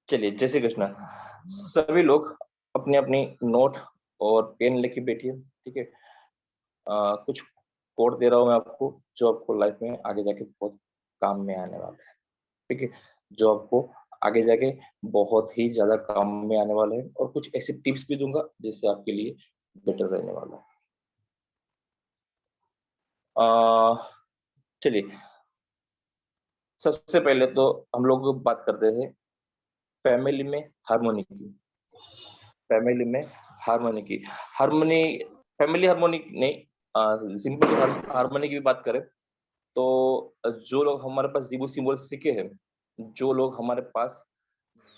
चलिए, जय श्री कृष्ण। सभी लोग अपनी अपनी नोट और पेन लेके बैठिए, ठीक है। कुछ कोड दे रहा हूँ मैं आपको, जो आपको लाइफ में आगे जाके बहुत काम में आने वाला है, ठीक है। जो आपको आगे जाके बहुत ही ज्यादा काम में आने वाला है, और कुछ ऐसे टिप्स भी दूंगा जिससे आपके लिए बेटर रहने वाला है। चलिए, सबसे पहले तो हम लोग बात करते हैं फैमिली में हार्मोनी की। फैमिली में हार्मोनी की हार्मोनी फैमिली हार्मोनी नहीं, सिंपल हार्मोनी की भी बात करें तो जो लोग हमारे पास जीबू सिंबल सीखे हैं, जो लोग हमारे पास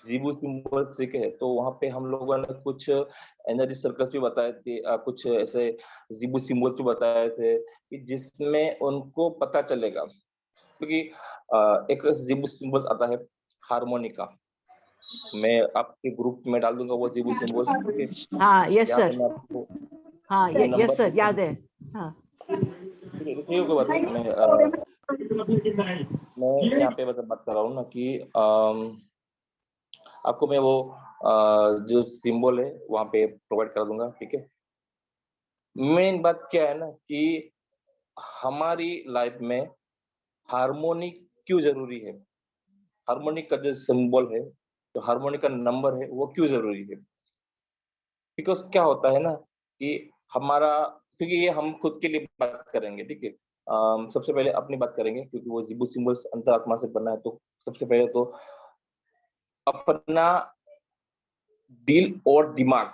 जीबू सिंबल सीखे हैं, तो वहाँ पे हम लोगों ने कुछ एनर्जी सर्कल्स भी बताए थे, कुछ ऐसे जीबू सिंबल भी बताए थे कि जिसमें उनको पता चलेगा, क्योंकि एक जीबू सिंबल आता है हार्मोनी का। मैं आपके ग्रुप में डाल दूंगा वो जीबू सिंबल्स, ठीक है। हाँ, यस यहाँ पे सर। मैं आपको हाँ, ये यस नंबर सर, देता याद हूँ, है। हाँ, ठीक है। रुकिए, कोई बात नहीं। मैं यहाँ पे बात कर रहा हूँ ना कि आपको मैं वो जो सिंबल है वहाँ पे प्रोवाइड कर दूंगा, ठीक है। मेन बात क्या है ना कि हमारी लाइफ में हार्मोनी क्यों जरूरी है, हार्मोनी का जो सिंबल है, जो हार्मोनी का नंबर है, वो क्यों जरूरी है। बिकॉज क्या होता है ना कि हमारा, क्योंकि ये हम खुद के लिए बात करेंगे, ठीक है। सबसे पहले अपनी बात करेंगे, क्योंकि वो जीबू सिंबल्स अंतरात्मा से बना है, तो सबसे पहले तो अपना दिल और दिमाग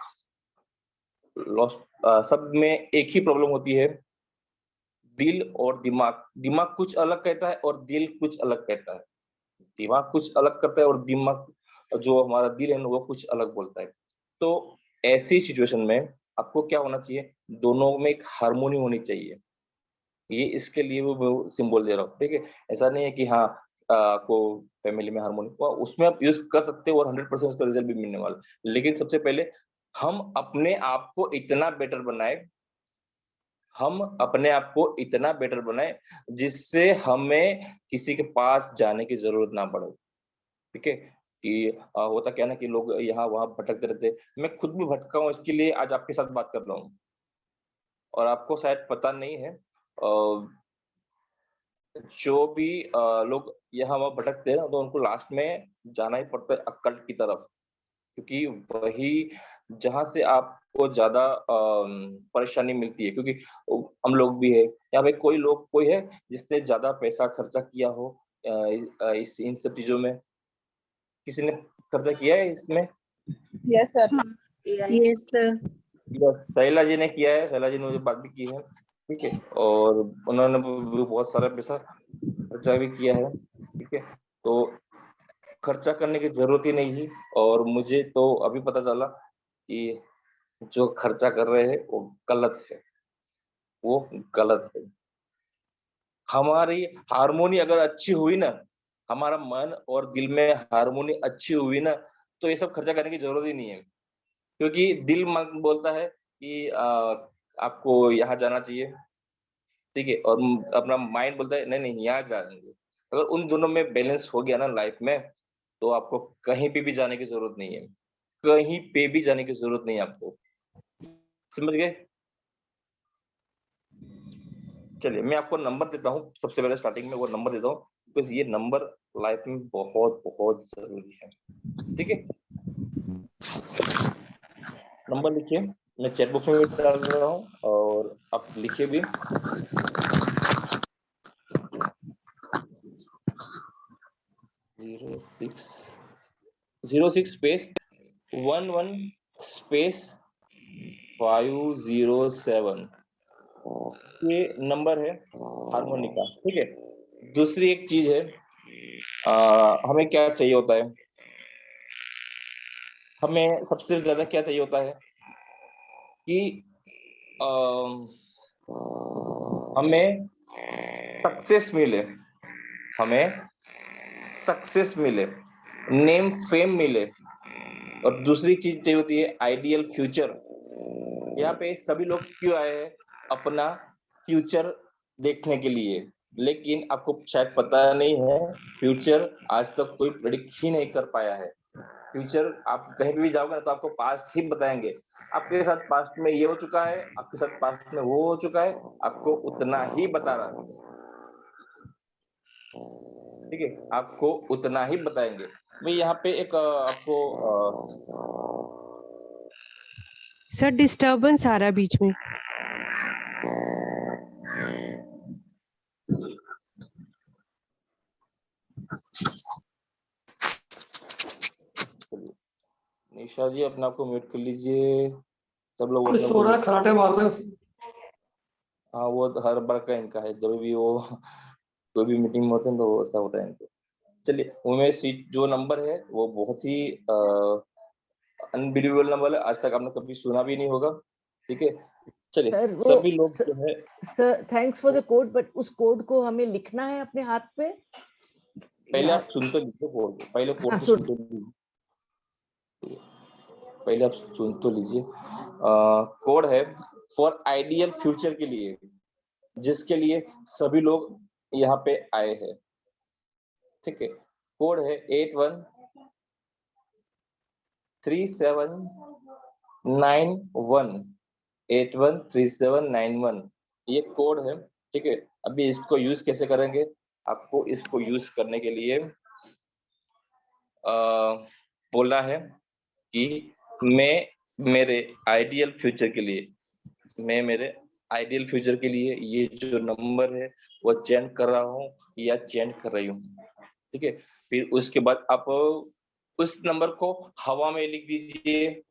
लॉस्ट, सब में एक ही प्रॉब्लम होती है, दिल और दिमाग। दिमाग कुछ अलग कहता है और दिल कुछ अलग कहता है। दिमाग कुछ अलग करता है और दिमाग, जो हमारा दिल है ना, वो कुछ अलग बोलता है। तो ऐसी सिचुएशन में आपको क्या होना चाहिए, दोनों में एक हार्मोनी होनी चाहिए। ये इसके लिए वो सिंबल दे रहा हूँ, ठीक है। ऐसा नहीं है कि हाँ, आपको फैमिली में हार्मोनी उसमें आप यूज कर सकते हो और 100% उसका रिजल्ट भी मिलने वाला है। लेकिन सबसे पहले हम अपने आप को इतना बेटर बनाए, हम अपने आप को इतना बेटर बनाए जिससे हमें किसी के पास जाने की जरूरत ना पड़े, ठीक है। कि होता क्या ना कि लोग यहाँ वहां भटकते रहते हैं। मैं खुद भी भटका हूँ, इसके लिए आज आपके साथ बात कर रहा हूँ। और आपको शायद पता नहीं है, जो भी लोग यहाँ वहाँ भटकते हैं ना, तो उनको लास्ट में जाना ही पड़ता है अक्कल की तरफ, क्योंकि वही जहाँ से आपको ज्यादा परेशानी मिलती है। क्योंकि हम लोग भी है यहाँ पे, कोई है जिसने ज्यादा पैसा खर्चा किया हो इस इन सब चीजों में, किसी ने खर्चा किया है इसमें? Yes sir. Yes sir. Shaila ji ने किया है, शैला जी ने मुझे बात भी की है, ठीक है। और उन्होंने भी बहुत सारा पैसा खर्चा भी किया है, ठीक है। तो खर्चा करने की जरूरत ही नहीं थी, और मुझे तो अभी पता चला कि जो खर्चा कर रहे हैं वो गलत है, वो गलत है। हमारी हारमोनी अगर अच्छी हुई ना, हमारा मन और दिल में हारमोनी अच्छी हुई ना, तो ये सब खर्चा करने की जरूरत ही नहीं है। क्योंकि दिल बोलता है कि आपको यहाँ जाना चाहिए, ठीक है। और अपना माइंड बोलता है नहीं नहीं यहाँ जाएंगे। अगर उन दोनों में बैलेंस हो गया ना लाइफ में, तो आपको कहीं पे भी जाने की जरूरत नहीं है, कहीं पे भी जाने की जरूरत नहीं है आपको। समझ गए? चलिए, मैं आपको नंबर देता हूँ, सबसे पहले स्टार्टिंग में वो नंबर देता हूँ, बिकॉज ये नंबर लाइफ में बहुत बहुत जरूरी है, ठीक है। नंबर लिखिए, मैं चैट बॉक्स में भी डाल रहा हूँ और आप लिखिए भी। 06 स्पेस 11 स्पेस 507, ये नंबर है हार्मोनी का, ठीक है। दूसरी एक चीज है, हमें क्या चाहिए होता है, हमें सबसे ज्यादा क्या चाहिए होता है कि हमें सक्सेस मिले, हमें सक्सेस मिले, नेम फेम मिले, और दूसरी चीज चाहिए होती है आइडियल फ्यूचर। यहाँ पे सभी लोग क्यों आए हैं, अपना फ्यूचर देखने के लिए। लेकिन आपको शायद पता नहीं है, फ्यूचर आज तक कोई प्रेडिक्ट ही नहीं कर पाया है। फ्यूचर आप कहीं भी जाओगे ना तो आपको पास्ट ही बताएंगे। आपके साथ पास्ट में ये हो चुका है, आपके साथ पास्ट में वो हो चुका है, आपको उतना ही बता रहा है। ठीक है, आपको उतना ही बताएंगे। मैं यहाँ पे एक आपको सर डिस्टरबेंस आ रहा है बीच में। निशा जी अपने आप को म्यूट कर लीजिए। सब लोग अपने सो रहा है, खराटे मार रहे हैं। हाँ, वो हर बार का इनका है, जब भी वो कोई भी मीटिंग में होते हैं तो वो ऐसा होता है इनको। चलिए, उनमें सीट जो नंबर है वो बहुत ही अनबिलीवेबल नंबर है, आज तक आपने कभी सुना भी नहीं होगा। ठीक है, चलिए सर सभी लोग जो है sir thanks for the code, but उस कोड को हमें लिखना है अपने हाथ पे। पहले आप सुन तो लीजिए कोड को, पहले कोड को सुन तो लीजिए, पहले आप सुन तो लीजिए। कोड है फॉर आइडियल फ्यूचर के लिए, जिसके लिए सभी लोग यहाँ पे आए हैं। ठीक है, कोड है 813791, 813791, ये कोड है। ठीक है, अभी इसको यूज कैसे करेंगे, आपको इसको यूज करने के लिए बोला है कि मैं मेरे आइडियल फ्यूचर के लिए ये जो नंबर है वो चेंज कर रहा हूँ या चेंज कर रही हूँ। ठीक है, फिर उसके बाद आप उस नंबर को हवा में लिख दीजिए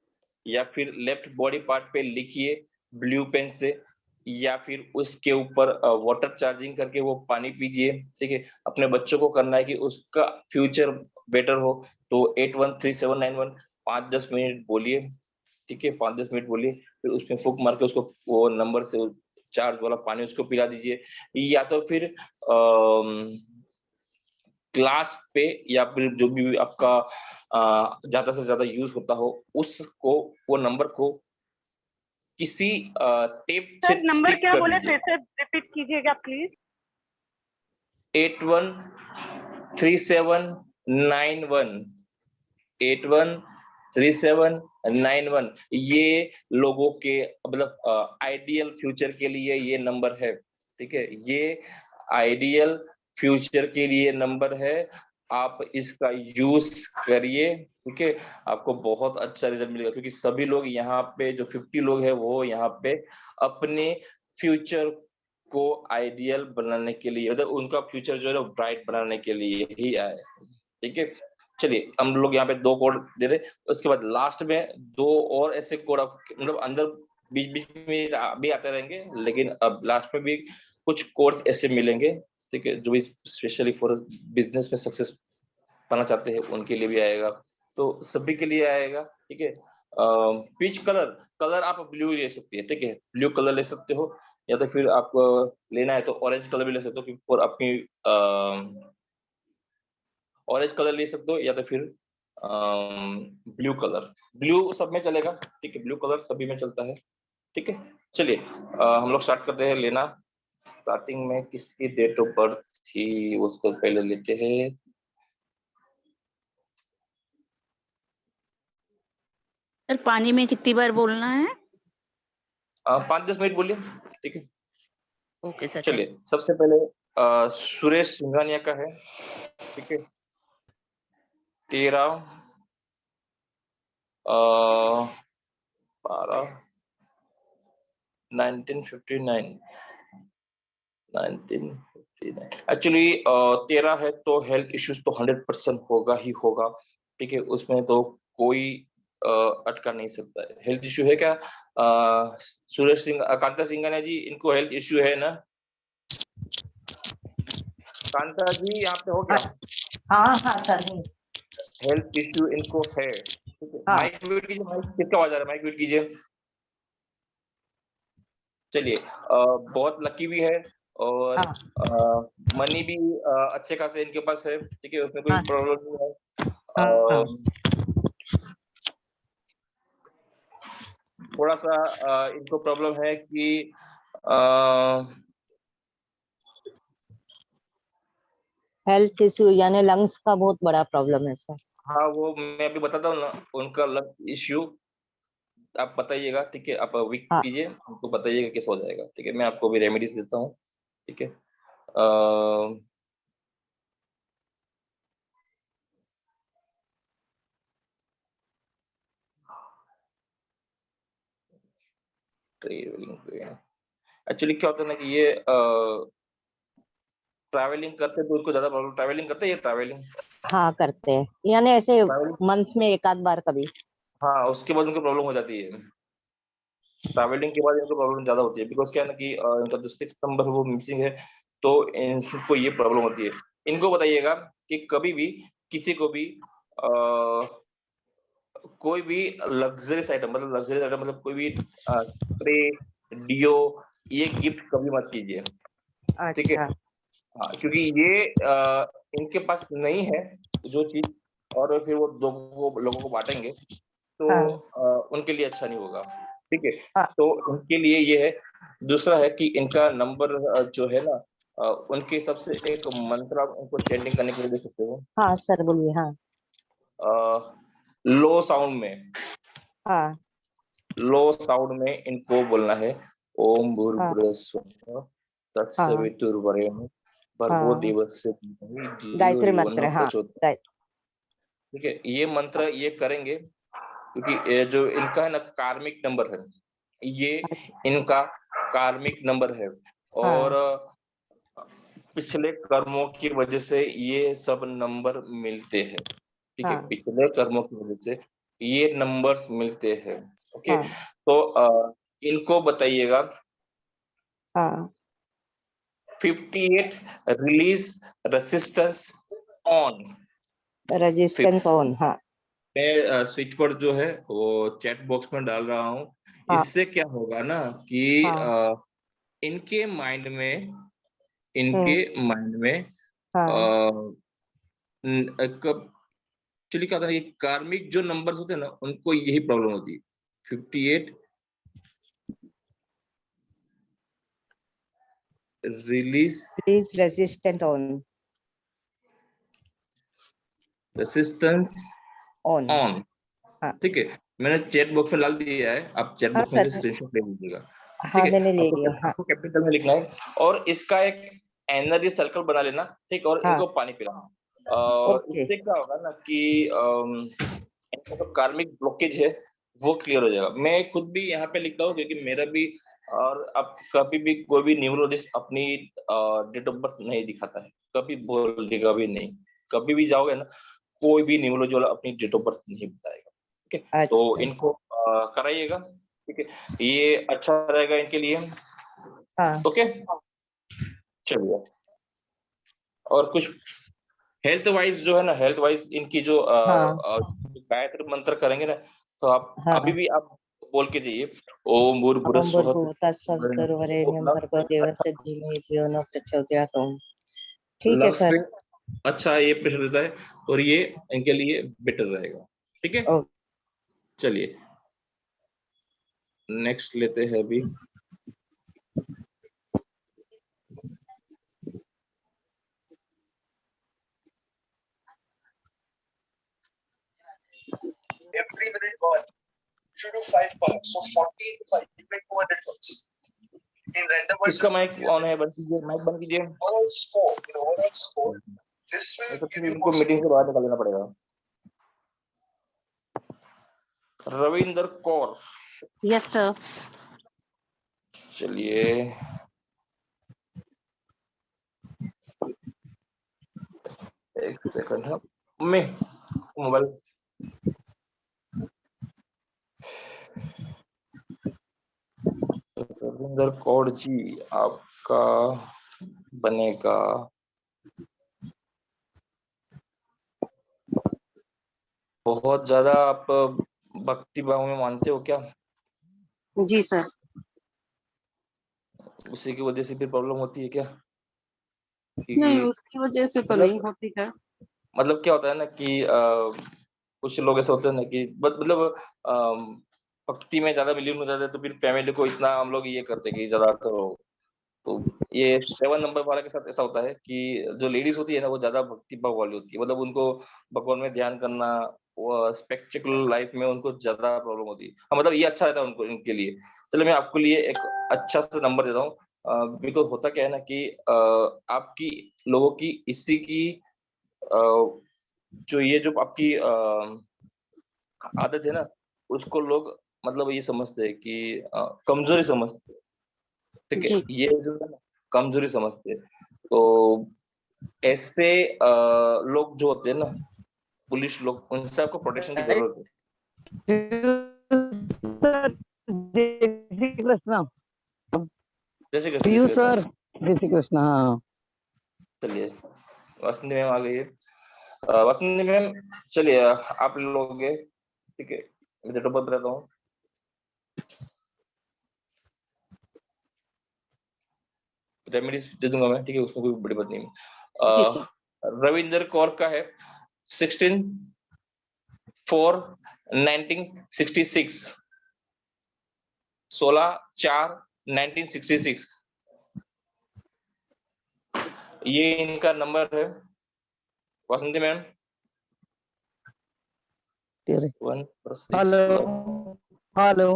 या फिर लेफ्ट बॉडी पार्ट पे लिखिए ब्लू पेन से, या फिर उसके ऊपर वाटर चार्जिंग करके वो पानी पीजिए। ठीक है, अपने बच्चों को करना है कि उसका फ्यूचर बेटर हो, तो 813791 5-10 मिनट बोलिए। ठीक है, 5-10 मिनट बोलिए, फिर उसमें फूंक मार के उसको वो नंबर से चार्ज वाला पानी उसको पिला दीजिए, या तो फिर क्लास पे या फिर जो भी आपका ज्यादा से ज्यादा यूज होता हो उसको, वो नंबर को किसी टेप से सर नंबर स्टिक क्या कर बोले, दीजिए। फिर से रिपीट कीजिएगा प्लीज। 813791, 813791, ये लोगों के मतलब आइडियल फ्यूचर के लिए ये नंबर है। ठीक है, ये आइडियल फ्यूचर के लिए नंबर है, आप इसका यूज करिए। ठीक है, आपको बहुत अच्छा रिजल्ट मिलेगा, क्योंकि सभी लोग यहाँ पे जो 50 लोग हैं वो यहाँ पे अपने फ्यूचर को आइडियल बनाने के लिए, मतलब उनका फ्यूचर जो है ब्राइट बनाने के लिए ही आए। ठीक है, चलिए हम लोग यहाँ पे 2 कोड दे रहे, उसके बाद लास्ट में 2 और ऐसे कोड मतलब अंदर बीच बीच में भी आते रहेंगे, लेकिन अब लास्ट में भी कुछ कोड्स ऐसे मिलेंगे। ठीक है, जो भी स्पेशली फॉर बिजनेस में सक्सेस पाना चाहते हैं उनके लिए भी आएगा, तो सभी के लिए आएगा। ठीक है, पिच कलर आप ब्लू ले सकती है। ठीक है, ब्लू कलर ले सकते हो, या तो फिर आप लेना है तो ऑरेंज कलर भी ले सकते हो, कि फॉर अपनी ऑरेंज कलर ले सकते हो, या तो फिर ब्लू कलर, ब्लू सब में चलेगा। ठीक है, ब्लू कलर सभी में चलता है। ठीक है, चलिए हम लोग स्टार्ट करते हैं लेना। स्टार्टिंग में किसकी डेट ऑफ बर्थ थी उसको पहले लेते हैं। सर पानी में कितनी बार बोलना है? 5-10 मिनट बोलिए। ठीक है, ओके सर। चलिए सबसे पहले सुरेश सिंघानिया का है। ठीक है, 13 12 1959 एक्चुअली 13 है तो हेल्थ इश्यूज तो 100% होगा ही होगा। ठीक है, उसमें तो कोई अटका नहीं सकता है। हेल्थ इश्यू है क्या सुरेश सिंह, कांता सिंघानिया जी, इनको हेल्थ इश्यू है ना? कांता जी यहाँ पे हो क्या? हाँ हाँ सर, हेल्थ इश्यू इनको है। हाँ। माइक म्यूट कीजिए, माइक किसका आवाज आ रहा है, माइक म्यूट कीजिए। चलिए बहुत लकी भी है और हाँ। मनी भी अच्छे खासे इनके पास है। ठीक है, उसमें कोई हाँ। प्रॉब्लम नहीं है। हाँ। थोड़ा सा इनको प्रॉब्लम है कि हेल्थ इश्यू यानी लंग्स का बहुत बड़ा प्रॉब्लम है सर। हाँ, वो मैं अभी बताता हूँ ना, उनका लक इश्यू आप बताइएगा, ठीक है? आप वीक हाँ कीजिए, हमको बताइएगा कैसे हो जाएगा, ठीक है? मैं आपको अभी रेमेडीज़ देता हूँ, ठीक है? ट्रैवलिंग पे एक्चुअली क्या होता है ना कि ये ट्रैवलिंग करते तो उनको ज़्यादा प्रॉब्लम ट्रैवलिंग करते हैं ये ट्रैवलिंग? हाँ करते हैं, यानी ऐसे ट्रैवलिंग मंथ में एक आध बार कभी। हाँ, उसके बाद उनको प्रॉब्लम हो जाती है। ट्रैवलिंग के बाद इनको प्रॉब्लम ज़्यादा होती है बिकॉज़ क्या है ना कि इनका जो 6 नंबर है वो मिसिंग है, तो इनको ये प्रॉब्लम होती है। इनको बताइएगा कि कभी भी किसी को भी अ, कोई भी लग्ज़रियस आइटम मतलब कोई भी स्प्रे, डियो ये गिफ्ट कभी मत कीजिए, ठीक है? अच्छा हाँ, क्योंकि ये इनके पास नहीं है जो चीज़ और फिर वो लोगों को बाँटेंगे, तो हाँ उनके लिए अच्छा नहीं होगा, ठीक है? हाँ तो उनके लिए ये है, दूसरा है कि इनका नंबर जो है ना उनके हिसाब से एक मंत्र आप उनको चैंटिंग करने के लिए दे सकते हो। हाँ सर बोलिए। हाँ लो साउंड में हाँ इनको बोलना है, ओम हाँ भूर्भुवः स्वः हाँ तत्सवितुर्वरेण्यं भर्गो हाँ देवस्य धीमहि धियो गायत्री यो मंत्र न है, हाँ प्रचोदयात्। गाय ठीक है? ये मंत्र ये करेंगे क्योंकि ये जो इनका है ना कार्मिक नंबर है, ये इनका कार्मिक नंबर है और हाँ पिछले कर्मों की वजह से ये सब नंबर मिलते हैं, ठीक है? हाँ पिछले कर्मों की वजह से ये नंबर्स मिलते हैं, ओके? हाँ तो इनको बताइएगा हाँ 58 release resistance on. Resistance on. हाँ मैं स्विच बोर्ड जो है वो चैट बॉक्स में डाल रहा हूँ। हाँ इससे क्या होगा ना कि हाँ इनके माइंड में हम्म अ, हाँ कब एक्चुअली क्या होता है ये कार्मिक जो नंबर्स होते हैं ना उनको यही प्रॉब्लम होती है। 58 release please resistant on resistance on. On, हाँ ठीक है? मैंने चैट बॉक्स में डाल दिया है, आप चैट हाँ बॉक्स में से सर। स्क्रीनशॉट ले लीजिएगा, ठीक हाँ है? मैंने ले लिया। हाँ आपको कैपिटल में लिखना है और इसका एक एनर्जी सर्कल बना लेना, ठीक? और हाँ इनको पानी पिलाना। ओके। इससे क्या होगा ना कि इनका जो कार्मिक ब्लॉकेज है वो क्लियर हो जाएगा। मैं खुद भी यहाँ पे लिखता हूँ क्योंकि मेरा भी और अब कभी भी कोई भी न्यूरोलॉजिस्ट अपनी डेट ऑफ बर्थ नहीं दिखाता है, कभी बोल देगा भी नहीं। कभी भी जाओगे ना कोई भी न्यूरोलॉजी वाला अपनी डेट ऑफ बर्थ नहीं बताएगा, ठीक है? तो अच्छा इनको कराइएगा, ठीक है? ये अच्छा रहेगा इनके लिए, हाँ ओके? चलिए और कुछ हेल्थ वाइज जो है ना हेल्थ वाइज इनकी जो हाँ गायत्री मंत्र करेंगे ना तो आप अभी हाँ भी आप बोल के जाइए ओम भूर्भुवः ओम स्वः भूर्भुवः सवितुर्वरेण्यं भर्गो देवस्य धीमहि धियो न प्रचोदयात्। ठीक है लंग्स पे सर। अच्छा ये प्रेशर देता है और ये इनके लिए बेटर रहेगा, ठीक है? ओके चलिए नेक्स्ट लेते हैं अभी every minute one should do 5 parts. So 14 to 5, you make 200 bucks. In random किसका versus माइक ऑन है बंद कीजिए माइक बंद कीजिए overall score, this will तो give फिर you इनको more मीटिंग से बाहर निकाल देना पड़ेगा रविंदर कौर यस सर। चलिए एक सेकंड है मैं मोबाइल रविंदर कौर जी आपका बनेगा बहुत ज्यादा आप भक्ति भाव में मानते हो क्या जी सर। उसी की वजह से फिर प्रॉब्लम होती है क्या नहीं क्योंकि उसकी वजह से तो मतलब नहीं होती है। मतलब क्या होता है ना कि कुछ लोग ऐसे होते हैं ना कि मतलब भक्ति में ज्यादा बिलीव हो जाते हैं तो फिर फैमिली को इतना हम लोग ये करते हैं कि ज्यादा करो तो ये 7 नंबर वाला के साथ ऐसा होता है कि जो लेडीज होती है ना वो ज्यादा भक्ति भाव वाली होती है, मतलब उनको भगवान में ध्यान करना, वो स्पेक्टिकुलर लाइफ में उनको ज्यादा प्रॉब्लम होती है। हाँ, मतलब ये अच्छा रहता है उनको, इनके लिए। चलो मैं आपके लिए एक अच्छा सा नंबर देता हूँ। बिकॉज होता क्या है ना कि आपकी लोगों की इसी की जो ये जो आपकी आदत है ना, उसको लोग मतलब ये समझते हैं कि कमजोरी समझते हैं। ठीक है, जी ये जो है ना कमजोरी समझते हैं। तो ऐसे लोग जो होते हैं ना, पुलिस लोग, उनसे आपको प्रोटेक्शन की जरूरत है। सर, जय श्री कृष्ण। जैसे पीयू कैसे सर, जय श्री कृष्ण। हाँ, चलिए, वसंती मैम आ गई है। वसंती मैम, चलिए आप लोगे, ठीक है, मैं डेट ऑफ बर्थ बताता हूँ। रेमेडीज दे दूंगा मैं, ठीक है, उसमें कोई बड़ी बात नहीं है। जी सर। रविंदर कौर का है 16/4/1966, 16/4/1966, ये इनका नंबर है। वसंती मैम, तेरे 1 + 6 हेलो, 12। Hello,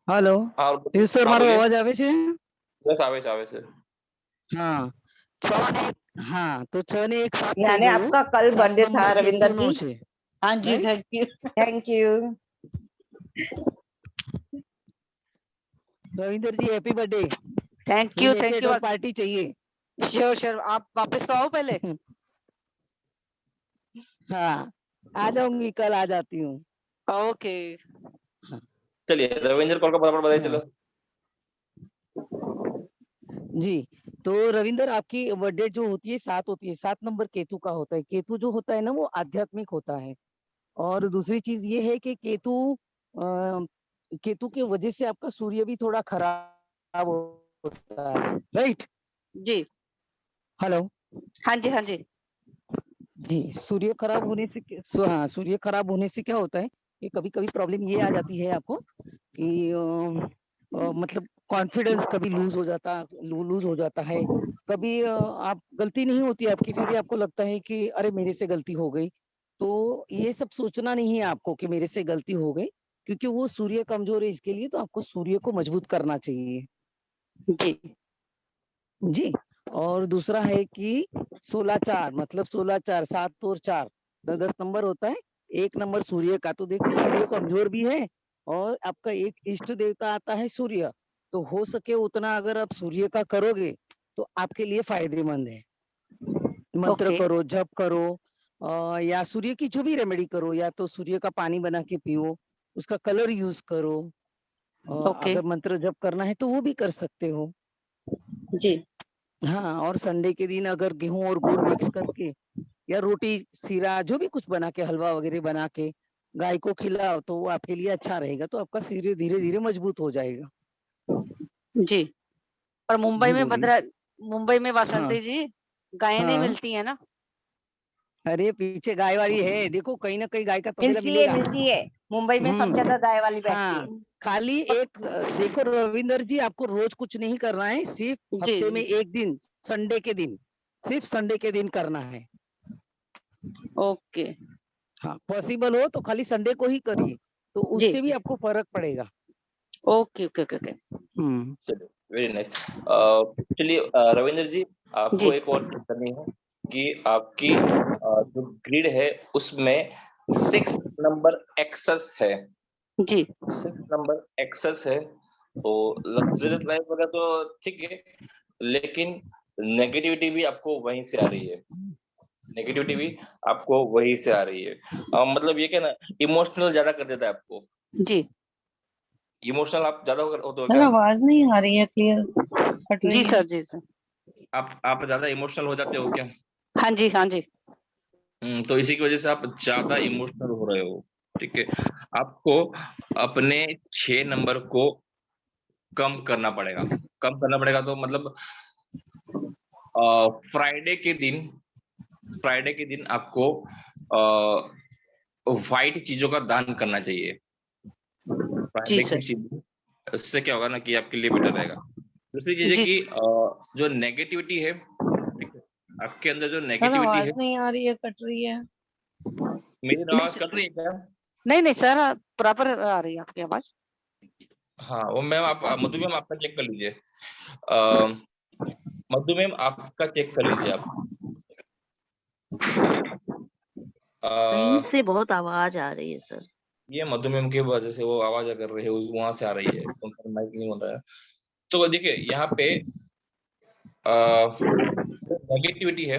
hello. हाँ પીયુષ સર, हाँ મારો बोलिए। અવાજ આવે છે? बस આવે છે। હા, 6 ને 1, हाँ, तो 6 ने 1 7 થઈ यानी ગયું। आपका कल 7 बर्थडे था નંબર रविंदर કેતુનો जी। છે, हाँ जी, right? Thank you. Thank you. Ravinder ji, happy birthday. Thank you, thank belated you. और पार्टी चाहिए। श्योर श्योर, आप वापस तो आओ पहले। हाँ, आ जाऊंगी, कल आ जाती हूँ। ओके। चलिए रविंद्र कौर का बराबर बताइए। हाँ। चलो जी, तो रविंदर, आपकी बर्थडे जो होती है 7 होती है, 7 नंबर केतु का होता है। केतु जो होता है ना, वो आध्यात्मिक होता है। और दूसरी चीज ये है कि केतु की वजह से आपका सूर्य भी थोड़ा खराब होता है, राइट? जी। हेलो। हाँ जी, हाँ जी। जी, सूर्य खराब होने से हाँ, सूर्य खराब होने से क्या होता है कि कभी कभी प्रॉब्लम ये आ जाती है आपको कि मतलब कॉन्फिडेंस कभी लूज हो जाता है। कभी आप गलती नहीं होती आपकी, फिर भी आपको लगता है कि अरे मेरे से गलती हो गई। तो ये सब सोचना नहीं है आपको कि मेरे से गलती हो गई, क्योंकि वो सूर्य कमजोर है। इसके लिए तो आपको सूर्य को मजबूत करना चाहिए। जी जी। और दूसरा है कि 16/4 मतलब 16/4, 7 और 4 10 नंबर होता है। 1 नंबर सूर्य का, तो देखो सूर्य कमजोर भी है और आपका एक इष्ट देवता आता है सूर्य। तो हो सके उतना अगर आप सूर्य का करोगे तो आपके लिए फायदेमंद है। मंत्र ओके। करो, जप करो, या सूर्य की जो भी रेमेडी करो, या तो सूर्य का पानी बना के पियो, उसका कलर यूज करो। ओके। अगर मंत्र जप करना है तो वो भी कर सकते हो। जी हाँ, और संडे के दिन अगर गेहूं और गुड़ मिक्स करके या रोटी सीरा जो भी कुछ बना के, हलवा वगैरह बना के गाय को खिलाओ तो वो आपके लिए अच्छा रहेगा। तो आपका शरीर धीरे धीरे मजबूत हो जाएगा। जी। और मुंबई जी में बोलिए। मुंबई में हाँ, वासंती जी गायें नहीं हाँ। मिलती है ना। अरे पीछे गाय वाली है, देखो कहीं ना कहीं गाय का तबेला मिलती है, मिलेगा। मिलती है। मुंबई में सब जगह गाय वाली बैठती हाँ, है। खाली एक देखो रविंदर जी, आपको रोज कुछ नहीं करना है, सिर्फ जी हफ्ते में जी। एक दिन, संडे के दिन, सिर्फ संडे के दिन करना है। ओके। हाँ, पॉसिबल हो तो खाली संडे को ही करिए, तो जी। उससे भी आपको फर्क पड़ेगा। Okay okay okay okay. हम्म। चलिए, वेरी नाइस। चलिए रविंद्र जी, आपको जी एक और चीज करनी है कि आपकी जो ग्रिड है उसमें 6 नंबर एक्सेस है। जी 6 नंबर एक्सेस है, तो लग्जरियस लाइफ वगैरह तो ठीक है, लेकिन नेगेटिविटी भी आपको वहीं से आ रही है। नेगेटिविटी भी आपको वहीं से आ रही है। मतलब ये क्या ना, इमोशनल ज्यादा कर देता है आपको। जी। इमोशनल आप ज्यादा होते हो सर, क्या? आवाज नहीं आ रही है, क्लियर कट जी रही है। सर, जी सर। आप ज्यादा इमोशनल हो जाते हो क्या? हाँ जी, हाँ जी। तो इसी की वजह से आप ज्यादा इमोशनल हो रहे हो। ठीक है, आपको अपने 6 नंबर को कम करना पड़ेगा। कम करना पड़ेगा तो मतलब फ्राइडे के दिन आपको व्हाइट चीजों का दान करना चाहिए। जी फ्राइडे की सर। चीज, उससे क्या होगा ना कि आपके लिए बेटर रहेगा। दूसरी चीज है जी कि जो नेगेटिविटी है, ठीक है, आपके अंदर जो सर नेगेटिविटी आवाज है, नहीं आ रही है, कट रही है। मेरी नहीं आवाज कट रही है क्या? नहीं सर, बराबर आ रही है आपकी आवाज। हाँ, वो मैम आप मधु मैम आपका चेक कर लीजिए। मधु मैम आपका चेक कर लीजिए आप। कहीं अ, से बहुत आवाज आ रही है सर। ये मधु मैम की वजह से वो आवाज कर रहे हैं, वहां से आ रही है, उनका माइक नहीं हो रहा है। तो देखिए यहाँ पे नेगेटिविटी है,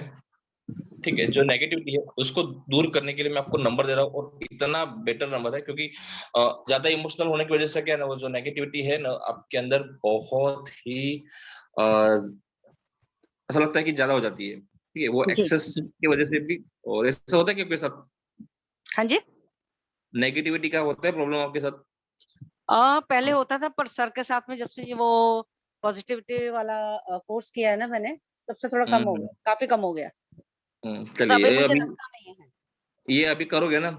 ठीक है, जो नेगेटिविटी है उसको दूर करने के लिए मैं आपको नंबर दे रहा हूँ, और इतना बेटर नंबर है क्योंकि ज्यादा इमोशनल होने की वजह से क्या है ना, वो जो नेगेटिविटी है ना आपके अंदर बहुत ही ऐसा लगता है कि ज्यादा हो जाती है, ठीक है, वो जी एक्सेस की वजह से भी। और ऐसा होता है कि आपके साथ हाँ जी। नेगेटिविटी का होता है प्रॉब्लम आपके साथ? पहले होता था, पर सर के साथ में जब से ये वो पॉजिटिविटी वाला कोर्स किया है ना मैंने, तब से थोड़ा कम हो हम्म गया, काफी कम हो गया। तो चलिए, अभी ये मुझे अभी लगता नहीं है। ये अभी करोगे ना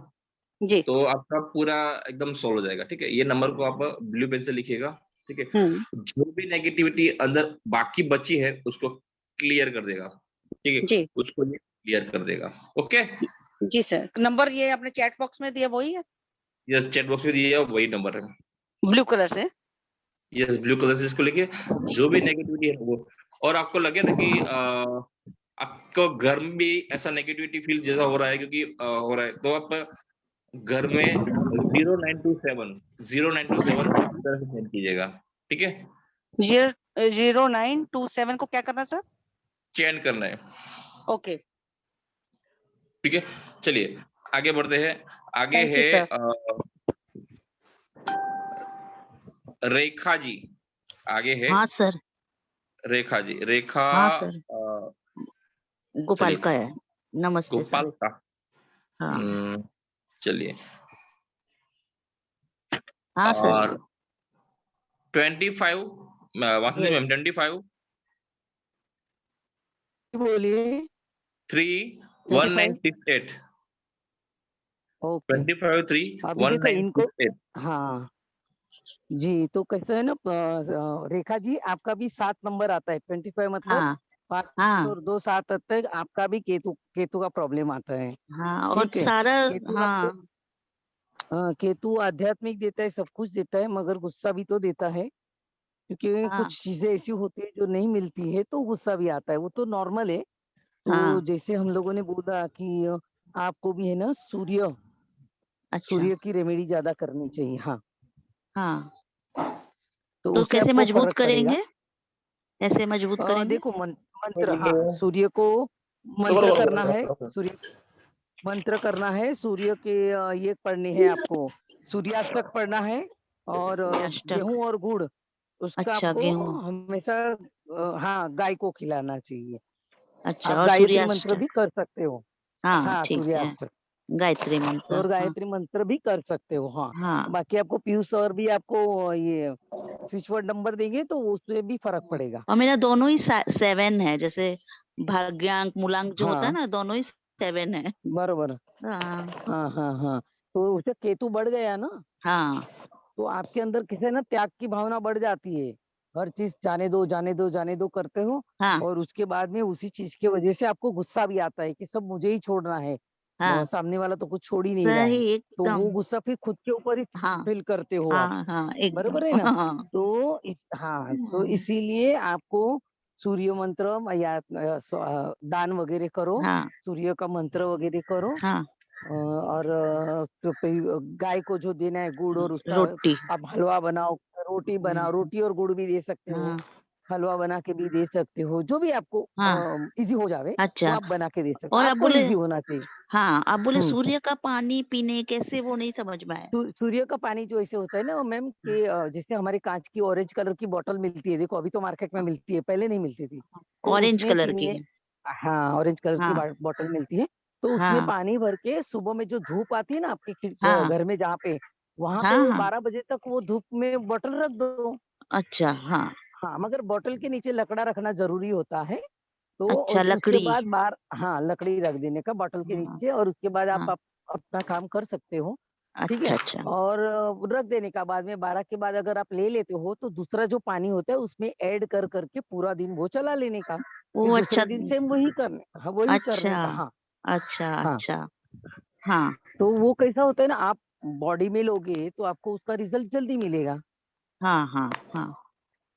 जी। तो आपका पूरा एकदम सॉल्व हो जाएगा, ठीक है। ये नंबर को आप ब्लू पेन से लिखिएगा, ठीक है। जो भी नेगेटिविटी अंदर बाकी बची है उसको क्लियर कर देगा, ठीक है, जी उसको ये क्लियर कर देगा। ओके, जी सर, नंबर ये आपने चैट बॉक्स में दिया वही है, ये चैट बॉक्स में दिया वही नंबर है। ब्लू कलर से। ये ब्लू कलर से इसको लिखिए, जो भी नेगेटिविटी है वो। और आपको लगे ना कि आपको घर में भी ऐसा नेगेटिविटी फील जैसा हो रहा है, क्योंकि हो रहा है, तो आप घर में 0927 इस तरह से सेंड कीजिएगा, ठीक है। 0927 को क्या करना सर? चेंज करना है, ओके, ठीक है। चलिए आगे बढ़ते हैं। आगे थैंक यू है सर। रेखा जी। आगे है हाँ सर। रेखा जी। रेखा हाँ सर, गोपाल चलिए, का है। नमस्ते सर। गोपाल का। हाँ चलिए, हाँ सर। और 25 वासंती मैम 25 बोलिए। 31968 ओके, 25 अभी देखो इनको। 31968। हाँ जी, तो कैसे है ना, रेखा जी आपका भी 7 नंबर आता है, 25 मतलब हाँ 5 हाँ और 2 7 आता है। आपका भी केतु केतु का प्रॉब्लम आता है, हाँ, और ठीक है। सारा। केतु आपको, हाँ केतु आध्यात्मिक देता है, सब कुछ देता है, मगर गुस्सा भी तो देता है, क्योंकि हाँ कुछ चीजें ऐसी होती है जो नहीं मिलती है तो गुस्सा भी आता है, वो तो नॉर्मल है। तो हाँ। जैसे हम लोगों ने बोला कि आपको भी है ना सूर्य अच्छा। सूर्य की रेमेडी ज्यादा करनी चाहिए। हाँ, हाँ, तो तो उससे कैसे आपको मजबूत फर्क पड़ेगा। करेंगे? कैसे मजबूत करेंगे? देखो मंत्र, हाँ, सूर्य को मंत्र करना है, सूर्य मंत्र करना है, सूर्य के ये पढ़नी है आपको, सूर्याष्टक पढ़ना है। और अष्टक। गेहूं और गुड़ उसका अच्छा, आपको गेहूं। हमेशा हाँ गाय को खिलाना चाहिए। अच्छा, आप और गायत्री मंत्र भी सूर्याष्टक। कर सकते हो। हाँ हाँ, ठीक है। सूर्याष्टक गायत्री मंत्र। और हाँ गायत्री मंत्र भी कर सकते हो। हाँ, हाँ। बाकी आपको पीयूष सर भी आपको ये स्विच वर्ड नंबर देंगे तो उससे भी फर्क पड़ेगा। और मेरा दोनों ही 7 है, जैसे भाग्यांक मूलांक जो होता है हाँ ना, दोनों ही 7 है। बरोबर। हाँ हाँ हाँ हाँ, तो उससे केतु बढ़ गया ना, हाँ तो आपके अंदर किसी ना त्याग की भावना बढ़ जाती है। हर चीज जाने दो जाने दो जाने दो करते हो, हाँ और उसके बाद में उसी चीज की वजह से आपको गुस्सा भी आता है कि सब मुझे ही छोड़ना है, हाँ। सामने वाला तो कुछ छोड़ ही नहीं रहा सही है। तो एकदम। वो गुस्सा फिर खुद के ऊपर ही हाँ फील करते हो आप, हाँ हाँ एकदम। बरोबर है ना। हाँ तो तो इसीलिए आपको सूर्य मंत्र या दान वगैरह करो, हाँ सूर्य का मंत्र वगैरह करो। हाँ। और तो गाय को जो देना है गुड़ और उसका रोटी। आप हलवा बनाओ, रोटी बनाओ, रोटी और गुड़ भी दे सकते हो, हाँ हलवा बना के भी दे सकते हो, जो भी आपको हाँ। इजी हो जावे वो अच्छा, आप बना के दे सकते हो, और आप आपको बोले। इजी होना चाहिए। हाँ, आप बोले हम्म सूर्य का पानी पीने कैसे, वो नहीं समझ में आया। सूर्य का पानी जो ऐसे होता है ना मैम कि जैसे हमारे कांच की ऑरेंज कलर की बोतल मिलती है, देखो अभी तो मार्केट में मिलती है, पहले नहीं मिलती थी, तो ऑरेंज उसमें कलर की। पीने। हाँ, ऑरेंज कलर की हाँ बोतल मिलती है, तो उसमें हाँ पानी भर के सुबह में जो धूप आती है ना आपके हाँ घर में जहाँ पे, वहां पे हाँ वो हाँ। 12 बजे तक वो धूप में बोतल रख दो। अच्छा हाँ। हाँ, मगर बोतल के नीचे लकड़ा रखना जरूरी होता है। तो अच्छा, उसके लकड़ी। बाद बार हाँ लकड़ी रख देने का बोतल के हाँ नीचे, और उसके बाद हाँ आप अपना काम कर सकते हो। ठीक अच्छा है। अच्छा और रख देने का बाद में 12 के बाद अगर आप ले लेते हो तो दूसरा जो पानी होता है उसमें ऐड कर करके पूरा दिन वो चला लेने का, फिर वो दूसरे अच्छा दिन से वही करने, हाँ वही करने अच्छा का। हाँ अच्छा हाँ, अच्छा हाँ तो वो कैसा होता है ना, आप बॉडी में लोगे तो आपको उसका रिजल्ट जल्दी मिलेगा। हाँ हाँ हाँ।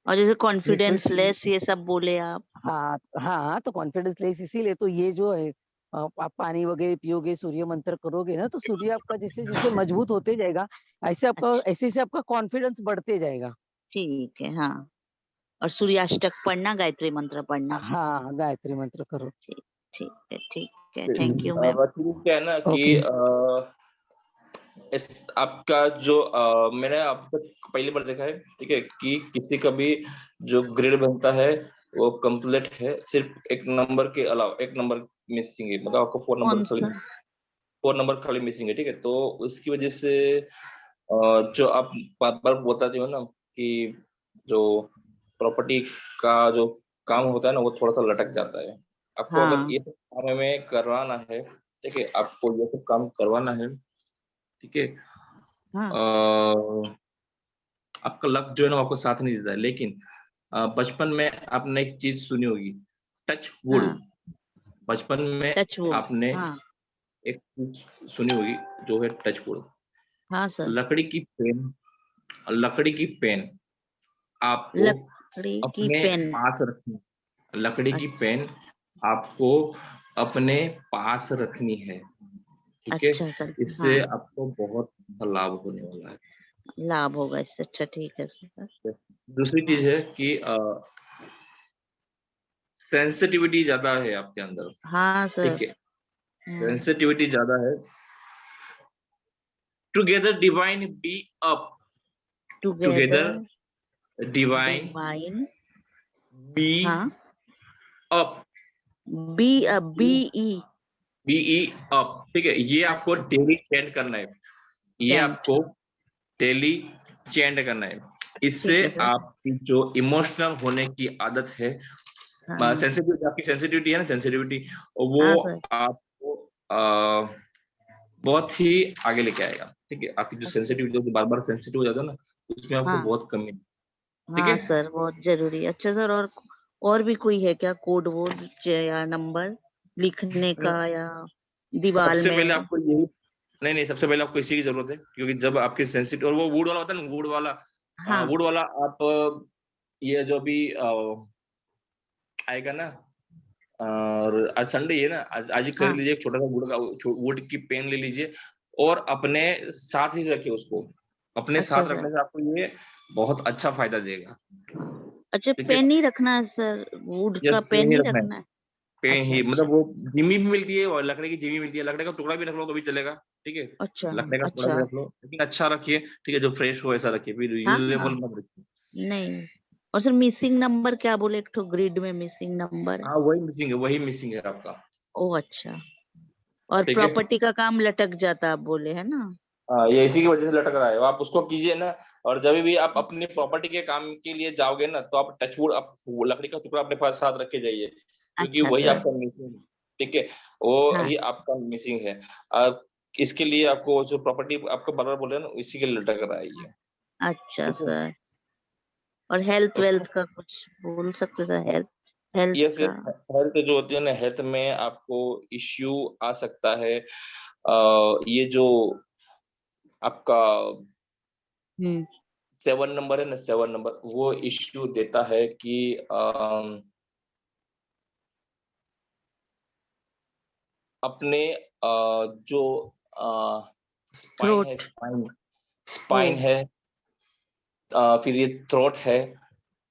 और जैसे कॉन्फिडेंस लिक्विड, लेस ये सब बोले आप। हाँ हाँ, तो कॉन्फिडेंस लेस इसीलिए तो ये जो है आप पानी वगैरह पियोगे, सूर्य मंत्र करोगे ना, तो सूर्य आपका जिससे जिससे मजबूत होते जाएगा, ऐसे आपका अच्छा ऐसे से आपका कॉन्फिडेंस बढ़ते जाएगा। ठीक है हाँ। और सूर्याष्टक पढ़ना, गायत्री मंत्र पढ़ना। हाँ, गायत्री मंत्र करो। ठीक ठीक है थैंक यू मैम। वैसे क्या है ना कि ओके। इस आपका जो मैंने अब तक पहली बार देखा है, ठीक है, कि किसी का भी जो ग्रेड बनता है वो कंप्लीट है, सिर्फ एक नंबर के अलावा एक नंबर मिसिंग है, मतलब आपको 4 नंबर कौन खाली सा? 4 नंबर खाली मिसिंग है, ठीक है। तो उसकी वजह से जो आप बार बार बताते हो ना कि जो प्रॉपर्टी का जो काम होता है ना वो थोड़ा सा लटक जाता है। आपको अगर हाँ ये सब काम में करवाना है, ठीक है, आपको ये सब काम करवाना है, ठीक है, हाँ आपका लक जो है ना वो आपको साथ नहीं देता है, लेकिन बचपन में आपने एक चीज सुनी होगी, टच वुड। हाँ बचपन में टच वुड। आपने हाँ एक चीज सुनी होगी जो है टच वुड। हाँ सर। लकड़ी की पेन आपको लकड़ी की अपने पेन। पास रखनी, लकड़ी की पेन आपको अपने पास रखनी है, ठीक है। अच्छा सर। हाँ इससे आपको बहुत लाभ होने वाला है। लाभ होगा इससे। अच्छा ठीक है सर। दूसरी चीज हाँ है कि सेंसिटिविटी ज्यादा है आपके अंदर, हाँ सर। ठीक है, सेंसिटिविटी ज्यादा है। Together divine be up, together together divine divine. Be हाँ up, be be e be up, ठीक है। ये आपको डेली चेंट करना है, ये चैंट। आपको डेली चेंट करना है। इससे ठीक है सर। आपकी जो इमोशनल होने की आदत है, हाँ सेंसिटिविटी, आपकी सेंसिटिविटी है ना, सेंसिटिविटी, वो हाँ सर। आपको बहुत ही आगे लेके आएगा, ठीक है। आपकी जो अच्छा सेंसिटिविटी जो बार बार सेंसिटिव हो जाता है ना, उसमें आपको हाँ बहुत कमी है, ठीक है। हाँ सर बहुत जरूरी है। अच्छा सर और भी कोई है क्या कोड वोड या नंबर लिखने का या दीवार सबसे पहले में? आपको यही, नहीं सबसे पहले आपको इसी की जरूरत है, क्योंकि जब आपकी सेंसिटिव, और वो वुड वाला होता है ना, हाँ वुड वाला आप ये जो भी आएगा ना, और आज संडे है ना, आज ही खरीद हाँ लीजिए एक छोटा सा वुड की पेन ले लीजिए और अपने साथ ही रखिए उसको। अपने अच्छा साथ सर। रखने से आपको ये बहुत अच्छा फायदा देगा, अच्छा ठीक है। पेन ही रखना है सर, वुड का यस, पेन पेन ही ही रखना है, रखना है? पेन अच्छा ही, अच्छा मतलब वो जिमी भी मिलती है और लकड़े की जिमी मिलती है, लकड़े का टुकड़ा भी रख लो तो भी चलेगा, ठीक है। अच्छा लकड़े का टुकड़ा अच्छा। भी रख लो, लेकिन अच्छा रखिए, ठीक है, जो फ्रेश हो ऐसा रखिए, फिर हाँ यूजेबल हाँ मत रखिए। नहीं। और सर मिसिंग नंबर क्या बोले, एक तो ग्रिड में मिसिंग नंबर? हाँ वही मिसिंग है आपका, ओ अच्छा। और ठीक है। प्रॉपर्टी का काम लटक जाता आप बोले है ना? हाँ, ये इसी की वजह से लटक रहा है, आप उसको कीजिए ना। और जब भी आप अपनी प्रॉपर्टी के काम के लिए जाओगे ना, तो आप टचवुड, आप वो लकड़ी का टुकड़ा अपने पास साथ रख के जाइए, क्योंकि अच्छा वही सर। आपका मिसिंग है, ठीक है, वो हाँ ही आपका मिसिंग है। अब इसके लिए आपको जो प्रॉपर्टी आपको बार बार बोल रहे हैं ना, इसी के लिए लटक रहा है ये, अच्छा ठीक है। सर। और हेल्थ ओके, वेल्थ का कुछ बोल सकते सर? हेल्थ हेल्थ यस, का। हेल्थ जो होती है ना, हेल्थ में आपको इश्यू आ सकता है। ये जो आपका हम्म 7 नंबर है ना, 7 नंबर वो इश्यू देता है कि अपने जो स्पाइन है, थ्रोट। ओ स्पाइन है, फिर ये थ्रोट है,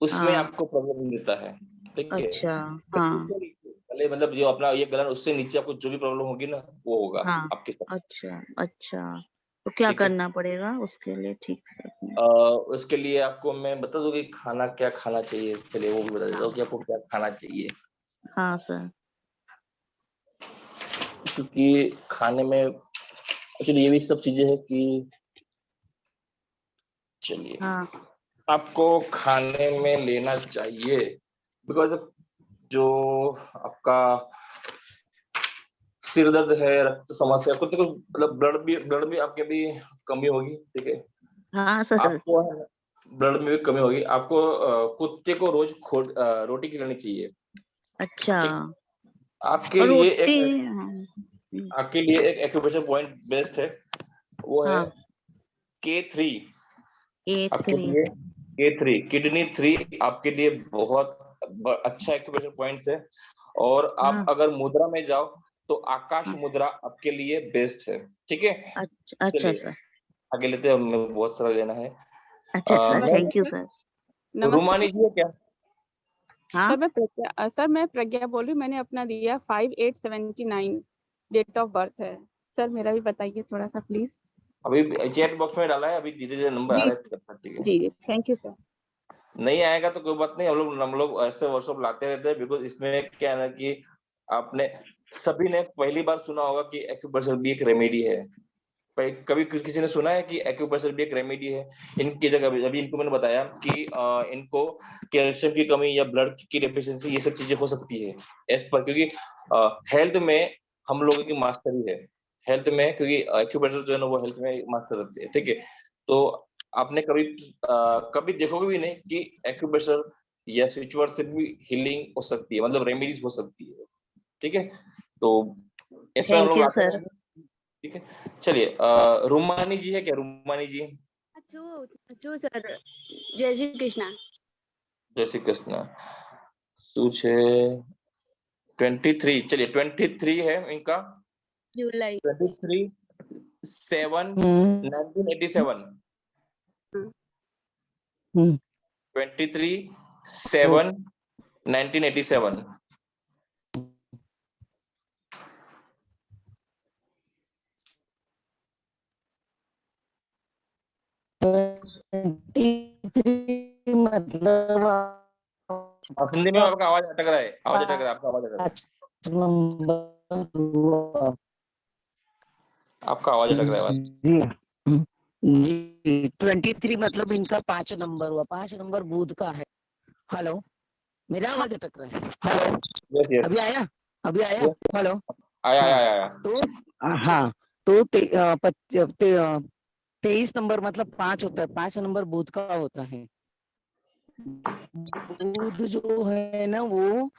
उसमें हाँ आपको प्रॉब्लम देता है, ठीक है। अच्छा हाँ पहले मतलब जो अपना ये गलन, उससे नीचे आपको जो भी प्रॉब्लम होगी ना वो होगा हाँ। आपके साथ, अच्छा अच्छा। तो क्या ठीक है। करना पड़ेगा उसके लिए ठीक से? अ, उसके लिए आपको मैं बता दूं कि खाना क्या खाना चाहिए, चलिए वो भी बता देता हूँ कि आपको क्या खाना चाहिए, हाँ सर। क्योंकि खाने में एक्चुअली ये भी सब चीजें हैं कि, चलिए, हाँ आपको खाने में लेना चाहिए, बिकॉज जो आपका सिर दर्द है, रक्त समस्या, कुछ तो मतलब ब्लड भी आपके भी कमी होगी, ठीक है। हाँ सर। आपको ब्लड में भी कमी होगी, आपको कुत्ते को रोज रोटी खिलानी चाहिए। अच्छा। आपके और लिए रोटी आपके लिए एक एक्यूप्रेशर पॉइंट बेस्ट है, वो है K3। आपके K3 लिए K3 किडनी 3 आपके लिए बहुत अच्छा एक्यूप्रेशर पॉइंट्स है। और आप अगर मुद्रा में जाओ तो आकाश मुद्रा आपके लिए बेस्ट है, ठीक है। अच्छा चलिए सर। आगे लेते हैं, हमें बहुत सारा लेना है। अच्छा sir, ma'am, thank you sir. Rumani ji है क्या? हाँ सर मैं प्रज्ञा बोल रही हूँ। मैंने अपना दिया 5879 डेट ऑफ बर्थ है सर, मेरा भी बताइए थोड़ा सा प्लीज। अभी चैट बॉक्स में डाला है, अभी धीरे धीरे नंबर आ जी रहा है, ठीक है। जी थैंक यू सर। नहीं आएगा तो कोई बात नहीं, हम लोग ऐसे वर्कशॉप लाते रहते हैं, बिकॉज इसमें क्या है ना कि आपने सभी ने पहली बार सुना होगा कि एक्यूप्रेशर भी एक रेमेडी है। कभी किसी ने सुना है कि एक्यूप्रेशर भी एक रेमेडी है? इनकी जगह अभी इनको मैंने बताया कि इनको कैल्शियम की कमी या ब्लड की डेफिशिएंसी ये सब चीजें हो सकती है एज पर, क्योंकि हेल्थ में हम लोगों की मास्टरी है, हेल्थ में, क्योंकि एक्यूप्रेशर जो है ना वो हेल्थ में मास्टर रहते हैं, ठीक है। तो आपने कभी देखोगे भी नहीं कि एक्यूप्रेशर या स्विच वर्ड से भी हीलिंग हो सकती है, मतलब रेमेडीज हो सकती है, ठीक है। तो ऐसा हम थैंक लोग यू लाते सर। हैं, ठीक है। चलिए रुमानी जी है क्या? रुमानी जी। अच्छू सर, जय श्री कृष्णा। जय श्री कृष्ण। सूच है 23, चलिए 23 है इनका, जुलाई 23/7 हम्म 1987। 23/7 1987। मतलब हिंदी में आपका आवाज अटक रहा है, आवाज अटक रहा है, आपका आवाज अटक रहा है, आपका आवाज अटक रहा है। जी 23 मतलब इनका 5 नंबर हुआ, 5 नंबर बुध का है। हेलो, मेरा आवाज अटक रहा है? हेलो, यस यस, अभी आया? अभी आया? हेलो, आया हाँ आया आया। तो हाँ तो 23 नंबर मतलब 5 होता है, 5 नंबर बुध का होता है। बुध जो है ना वो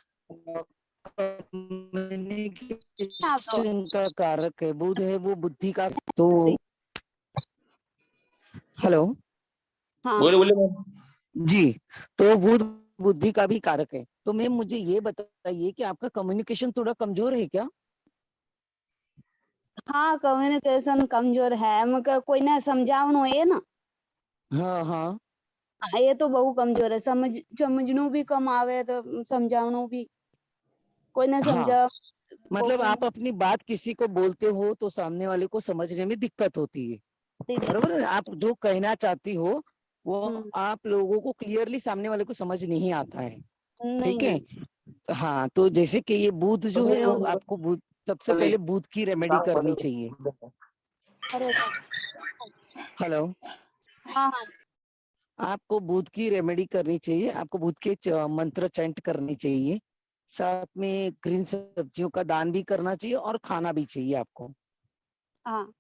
कम्युनिकेशन का कारक है, बुध है वो बुद्धि का। तो हेलो, बोले बोले मैम। जी, तो बुध बुद्धि का भी कारक है। तो मैम मुझे ये बताइए कि आपका कम्युनिकेशन थोड़ा कमजोर है क्या? हाँ, कम्युनिकेशन कमजोर है, मगर कोई ना समझावनो है ना। हाँ हाँ हाँ, ये तो बहु कमजोर है, समझनो भी कम आवे तो समझावनो भी कोई ना हाँ, समझा। मतलब आप अपनी बात किसी को बोलते हो तो सामने वाले को समझने में दिक्कत होती है, बरोबर है? आप जो कहना चाहती हो वो आप लोगों को क्लियरली सामने वाले को समझ नहीं आता है, ठीक है। हाँ, तो जैसे कि ये बुध जो है, आपको बुध सबसे पहले बुध की रेमेडी करनी चाहिए। हेलो, हाँ हाँ आपको बुध की रेमेडी करनी चाहिए, आपको बुध के मंत्र चैंट करनी चाहिए, साथ में ग्रीन सब्जियों का दान भी करना चाहिए और खाना भी चाहिए आपको। हाँ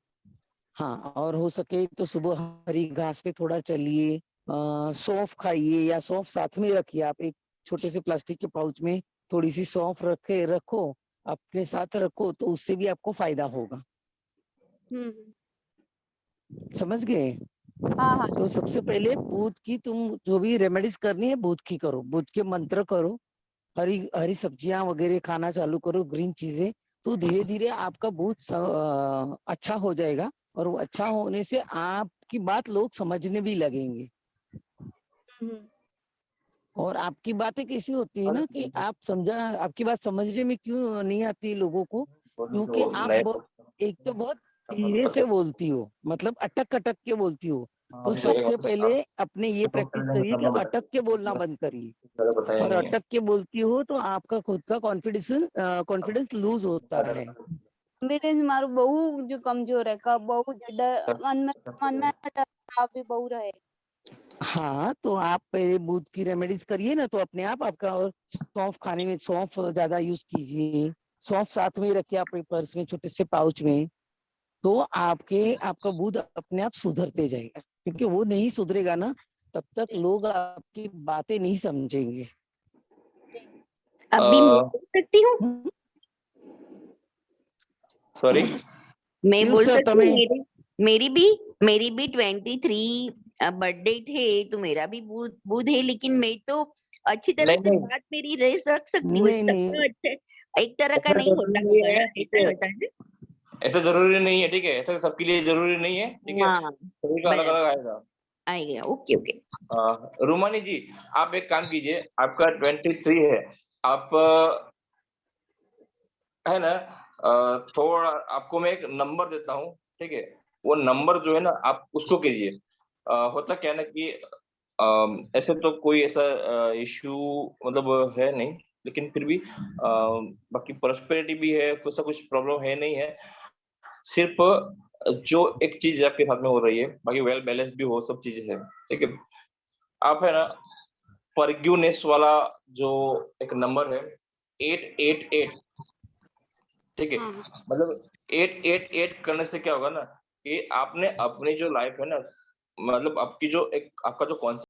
हाँ, और हो सके तो सुबह हरी घास पे थोड़ा चलिए, सौंफ खाइए या सौंफ साथ में रखिए। आप एक छोटे से प्लास्टिक के पाउच में थोड़ी सी सौंफ रखो, अपने साथ रखो, तो उससे भी आपको फायदा होगा। समझ गए? हाँ हाँ तो सबसे पहले बुध की तुम जो भी रेमेडीज करनी है बुध की करो, बुध के मंत्र करो, हरी हरी सब्जियां वगैरह खाना चालू करो, ग्रीन चीजें। तो धीरे धीरे आपका बुध अच्छा हो जाएगा, और वो अच्छा होने से आपकी बात लोग समझने भी लगेंगे। और आपकी बातें कैसी होती है ना कि आपकी बात समझने में क्यों नहीं आती लोगों को, क्योंकि आप एक तो बहुत धीरे से बोलती हो, मतलब अटक अटक के बोलती हो। तो सबसे पहले अपने ये प्रैक्टिस करिए कि अटक के बोलना बंद करिए, और अटक के बोलती हो तो आपका खुद का कॉन्फिडेंस लूज होता है। कॉन्फिडेंस मारो बहु जो कमजोर है, कब बहु मन में आप भी बहु रहे। हाँ, तो आप पहले बुध की रेमेडीज करिए ना, तो अपने आप आपका, और सौंफ खाने में सौंफ ज्यादा यूज कीजिए, सौंफ साथ में ही रखिए अपने पर्स में, छोटे से पाउच में, तो आपका मूड अपने आप सुधरते जाएगा, क्योंकि वो नहीं सुधरेगा ना, तब तक लोग आपकी बातें नहीं समझेंगे। अभी मैं बोल सकती हूँ, सॉरी मैं प्लीज बोल सर सकती हूँ, તમે मेरी भी 23 बर्थडे थे, तो मेरा भी बुध है, लेकिन मैं तो अच्छी तरह नहीं से नहीं बात मेरी रख सकती हूँ, नहीं सबका नहीं अच्छा, एक तरह का ऐसा नहीं जरूरी होता नहीं होगा है, ना, ठीक ऐसा है, होता है ना। ऐसा जरूरी नहीं है, ठीक है, ऐसा सबके लिए जरूरी नहीं है, ठीक है, हाँ, सभी का अलग बराबर, अलग आएगा। आएगा, ओके ओके। रुमानी जी, आप एक काम कीजिए, आपका 23 है, आप है ना, थोड़ा आपको मैं एक नंबर देता हूँ, ठीक है, वो नंबर जो है ना आप उसको कीजिए। होता क्या है ना कि ऐसे तो कोई ऐसा इश्यू मतलब है नहीं, लेकिन फिर भी बाकी प्रॉस्पेरिटी भी है, कुछ ना कुछ प्रॉब्लम है नहीं है, सिर्फ जो एक चीज आपके साथ में हो रही है, बाकी वेल बैलेंस भी हो, सब चीजें है, ठीक है। आप है ना फॉरगिवनेस वाला जो एक नंबर है 888, ठीक है, मतलब 888 करने से क्या होगा ना कि आपने अपनी जो लाइफ है ना, मतलब आपकी जो एक आपका जो कॉन्सेप्ट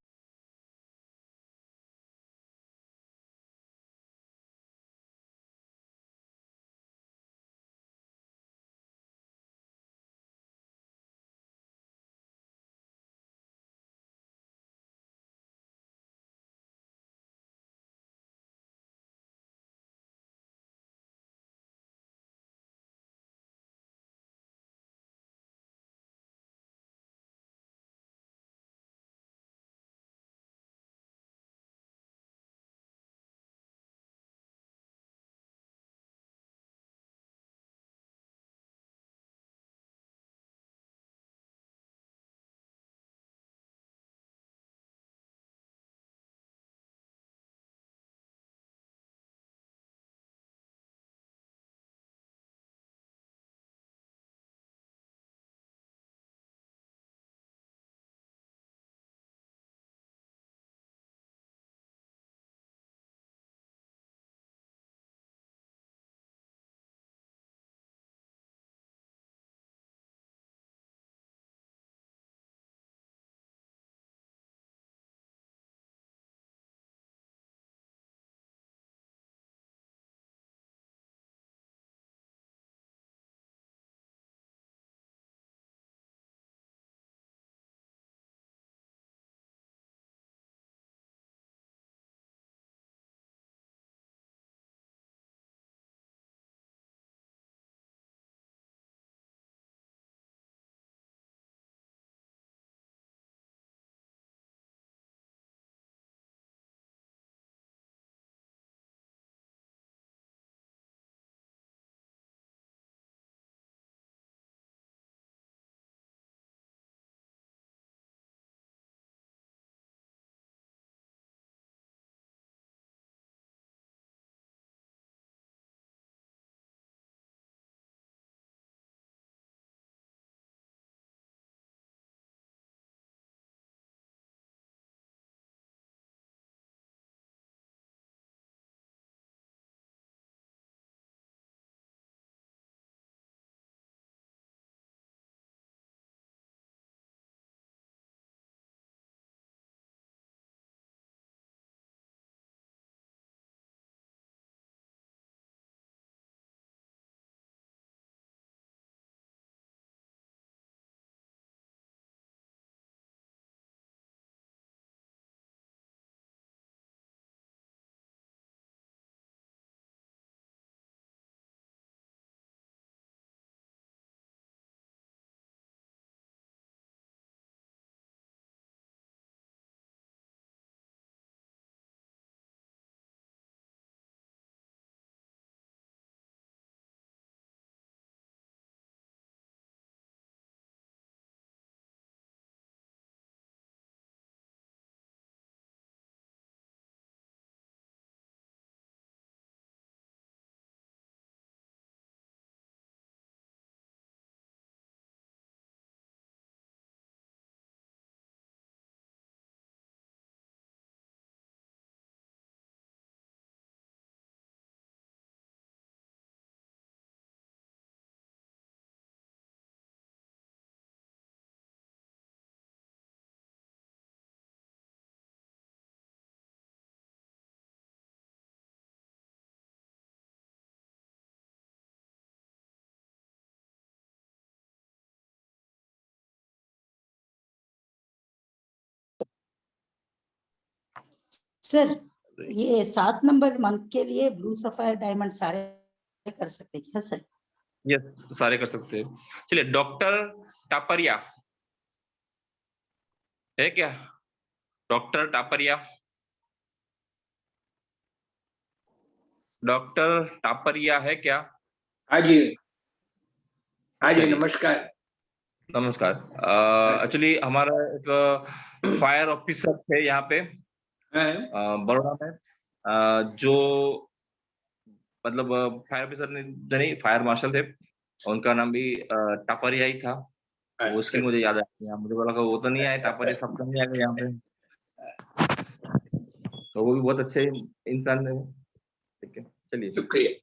सर ये 7 नंबर मंथ के लिए ब्लू सफायर डायमंड सारे कर सकते हैं क्या सर? यस, सारे कर सकते हैं। चलिए, डॉक्टर टापरिया है क्या? डॉक्टर टापरिया, डॉक्टर टापरिया है क्या? हाँ जी, हाँ जी, चलिए, नमस्कार। नमस्कार। एक्चुअली हमारा एक फायर ऑफिसर थे यहाँ पे बड़ौदा में, जो मतलब फायर ऑफिसर नहीं, फायर मार्शल थे। उनका नाम भी टापरिया ही था। वो उसकी मुझे याद आती है। मुझे बोला वो तो नहीं आए, टापरिया सबका नहीं आएगा यहाँ पे। तो वो भी बहुत अच्छे इंसान है। ठीक है, चलिए,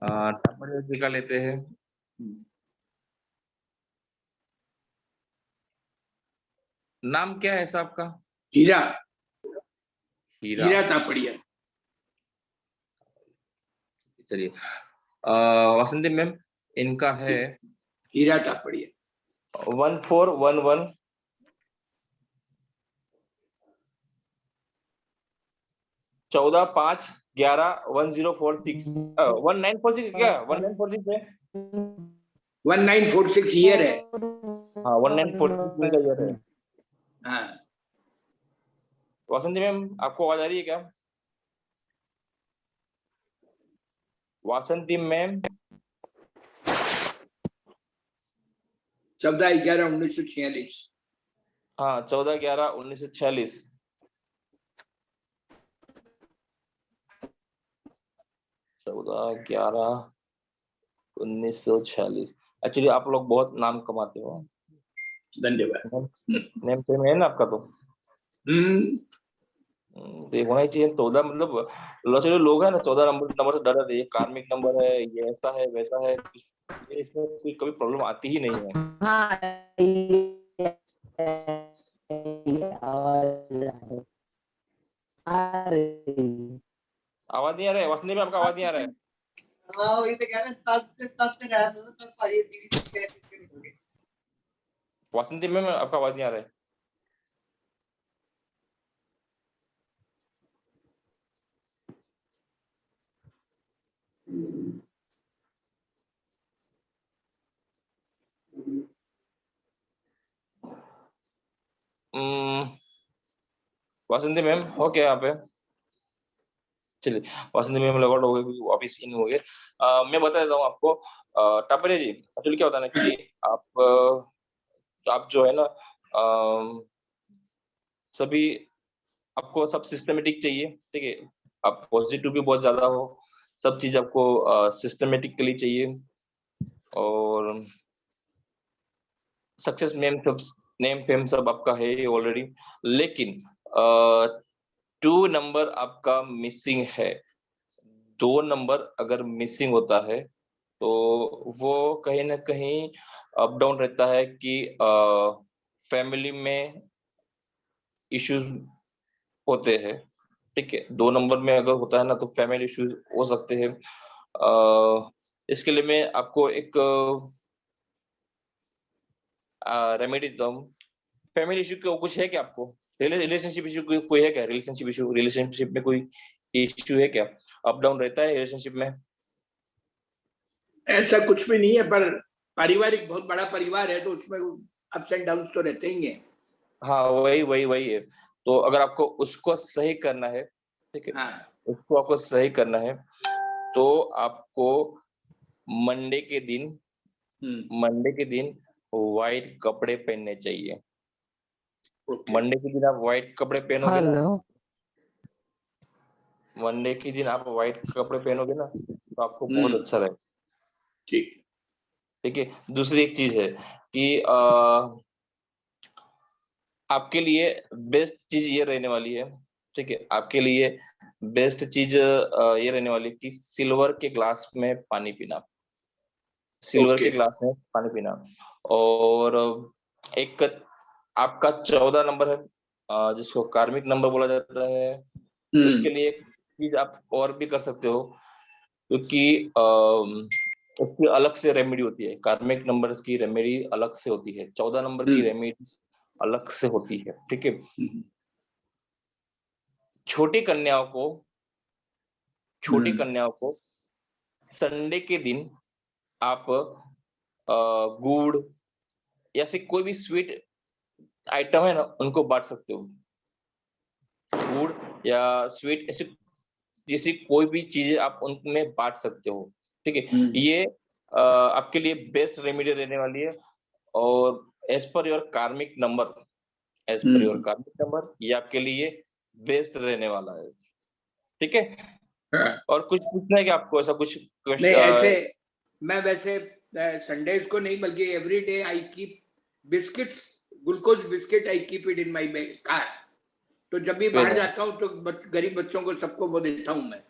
टापरिया जी का लेते हैं। नाम क्या है साहब का? हीरा, हीरा, हीरा टापरिया। चलिए, वासंती मैम, इनका है हीरा टापरिया। 1411 14/5/11 1046 1946 क्या? 1946 है। 1946 ईयर है। हाँ, 1946 इनका ईयर है। हाँ, वासंती मैम, आपको आवाज आ रही है क्या? वासंती मैम, 14/11/1946। हाँ, 14/11/1946। 14/11/1946। एक्चुअली आप लोग बहुत नाम कमाते हो। धन्यवाद। नेम फेम है ना आपका तो। तो ये होना ही चाहिए। 14 मतलब लचीले लोग हैं ना, 14 नंबर से डर है। ये कार्मिक नंबर है, ये ऐसा है वैसा है, ये इसमें कोई कभी प्रॉब्लम आती ही नहीं है। आवाज नहीं आ रहा है वासंती में? आपका आवाज नहीं आ रहा है? हाँ, वही तो कह रहे हैं, तब रहा था, तब भाई वासंती में आपका आवाज नहीं आ रहा है। वासंती मैम हो क्या यहाँ पे? चलिए, वासंती मैम लॉग आउट हो गए, वापिस इन हो गए। मैं बता देता हूँ आपको। टापरिया जी, एक्चुअली क्या होता है ना कि आप जो है ना, सभी आपको सब सिस्टमेटिक चाहिए। ठीक है, आप पॉजिटिव भी बहुत ज्यादा हो, सब चीज आपको सिस्टमेटिकली चाहिए। और सक्सेस नेम फेम सब आपका है ऑलरेडी, लेकिन 2 नंबर आपका मिसिंग है। 2 नंबर अगर मिसिंग होता है तो वो कहीं ना कहीं अप डाउन रहता है कि फैमिली में इश्यूज होते हैं। ठीक है, 2 नंबर में अगर होता है ना तो फैमिली इश्यूज हो सकते हैं। इसके लिए मैं आपको एक रेमेडी देता हूँ। फैमिली इश्यू को कुछ है क्या आपको? रिलेशनशिप इश्यू कोई है क्या? रिलेशनशिप में कोई इश्यू है क्या? अप डाउन रहता है रिलेशनशिप में? ऐसा कुछ भी नहीं है, पर पारिवारिक बहुत बड़ा परिवार है तो उसमें अप्स एंड डाउन्स तो रहते ही हैं। हाँ, वही है। तो अगर आपको उसको सही करना है, ठीक है, उसको आपको सही करना है तो आपको मंडे के दिन व्हाइट कपड़े पहनने चाहिए। मंडे के दिन आप व्हाइट कपड़े पहनोगे ना, मंडे के दिन आप व्हाइट कपड़े पहनोगे ना तो आपको बहुत अच्छा रहेगा। ठीक है। दूसरी एक चीज है कि आपके लिए बेस्ट चीज ये रहने वाली है। ठीक है, आपके लिए बेस्ट चीज ये रहने वाली है कि सिल्वर के ग्लास में पानी पीना। सिल्वर के ग्लास में पानी पीना। और एक आपका 14 नंबर है, जिसको कार्मिक नंबर बोला जाता है। उसके लिए एक चीज आप और भी कर सकते हो, क्योंकि उसकी अलग से रेमेडी होती है। कार्मिक नंबर की रेमेडी अलग से होती है, 14 नंबर की रेमेडी अलग से होती है। ठीक है, छोटी कन्याओं को संडे के दिन आप गुड़ या फिर कोई भी स्वीट आइटम है ना, उनको बांट सकते हो। गुड़ या स्वीट ऐसे जैसी कोई भी चीजें आप उनमें बांट सकते हो, ठीक है। ये आपके लिए बेस्ट रेमेडी रहने वाली है। और एज पर योर कार्मिक नंबर ये आपके लिए बेस्ट रहने वाला है, ठीक है। और कुछ पूछना है कि आपको ऐसा कुछ नहीं, ऐसे मैं वैसे संडेज को नहीं बल्कि every day I keep biscuits, glucose biscuit I keep it in my car. तो जब भी बाहर जाता हूँ तो गरीब बच्चों को सबको वो देता हूँ मैं।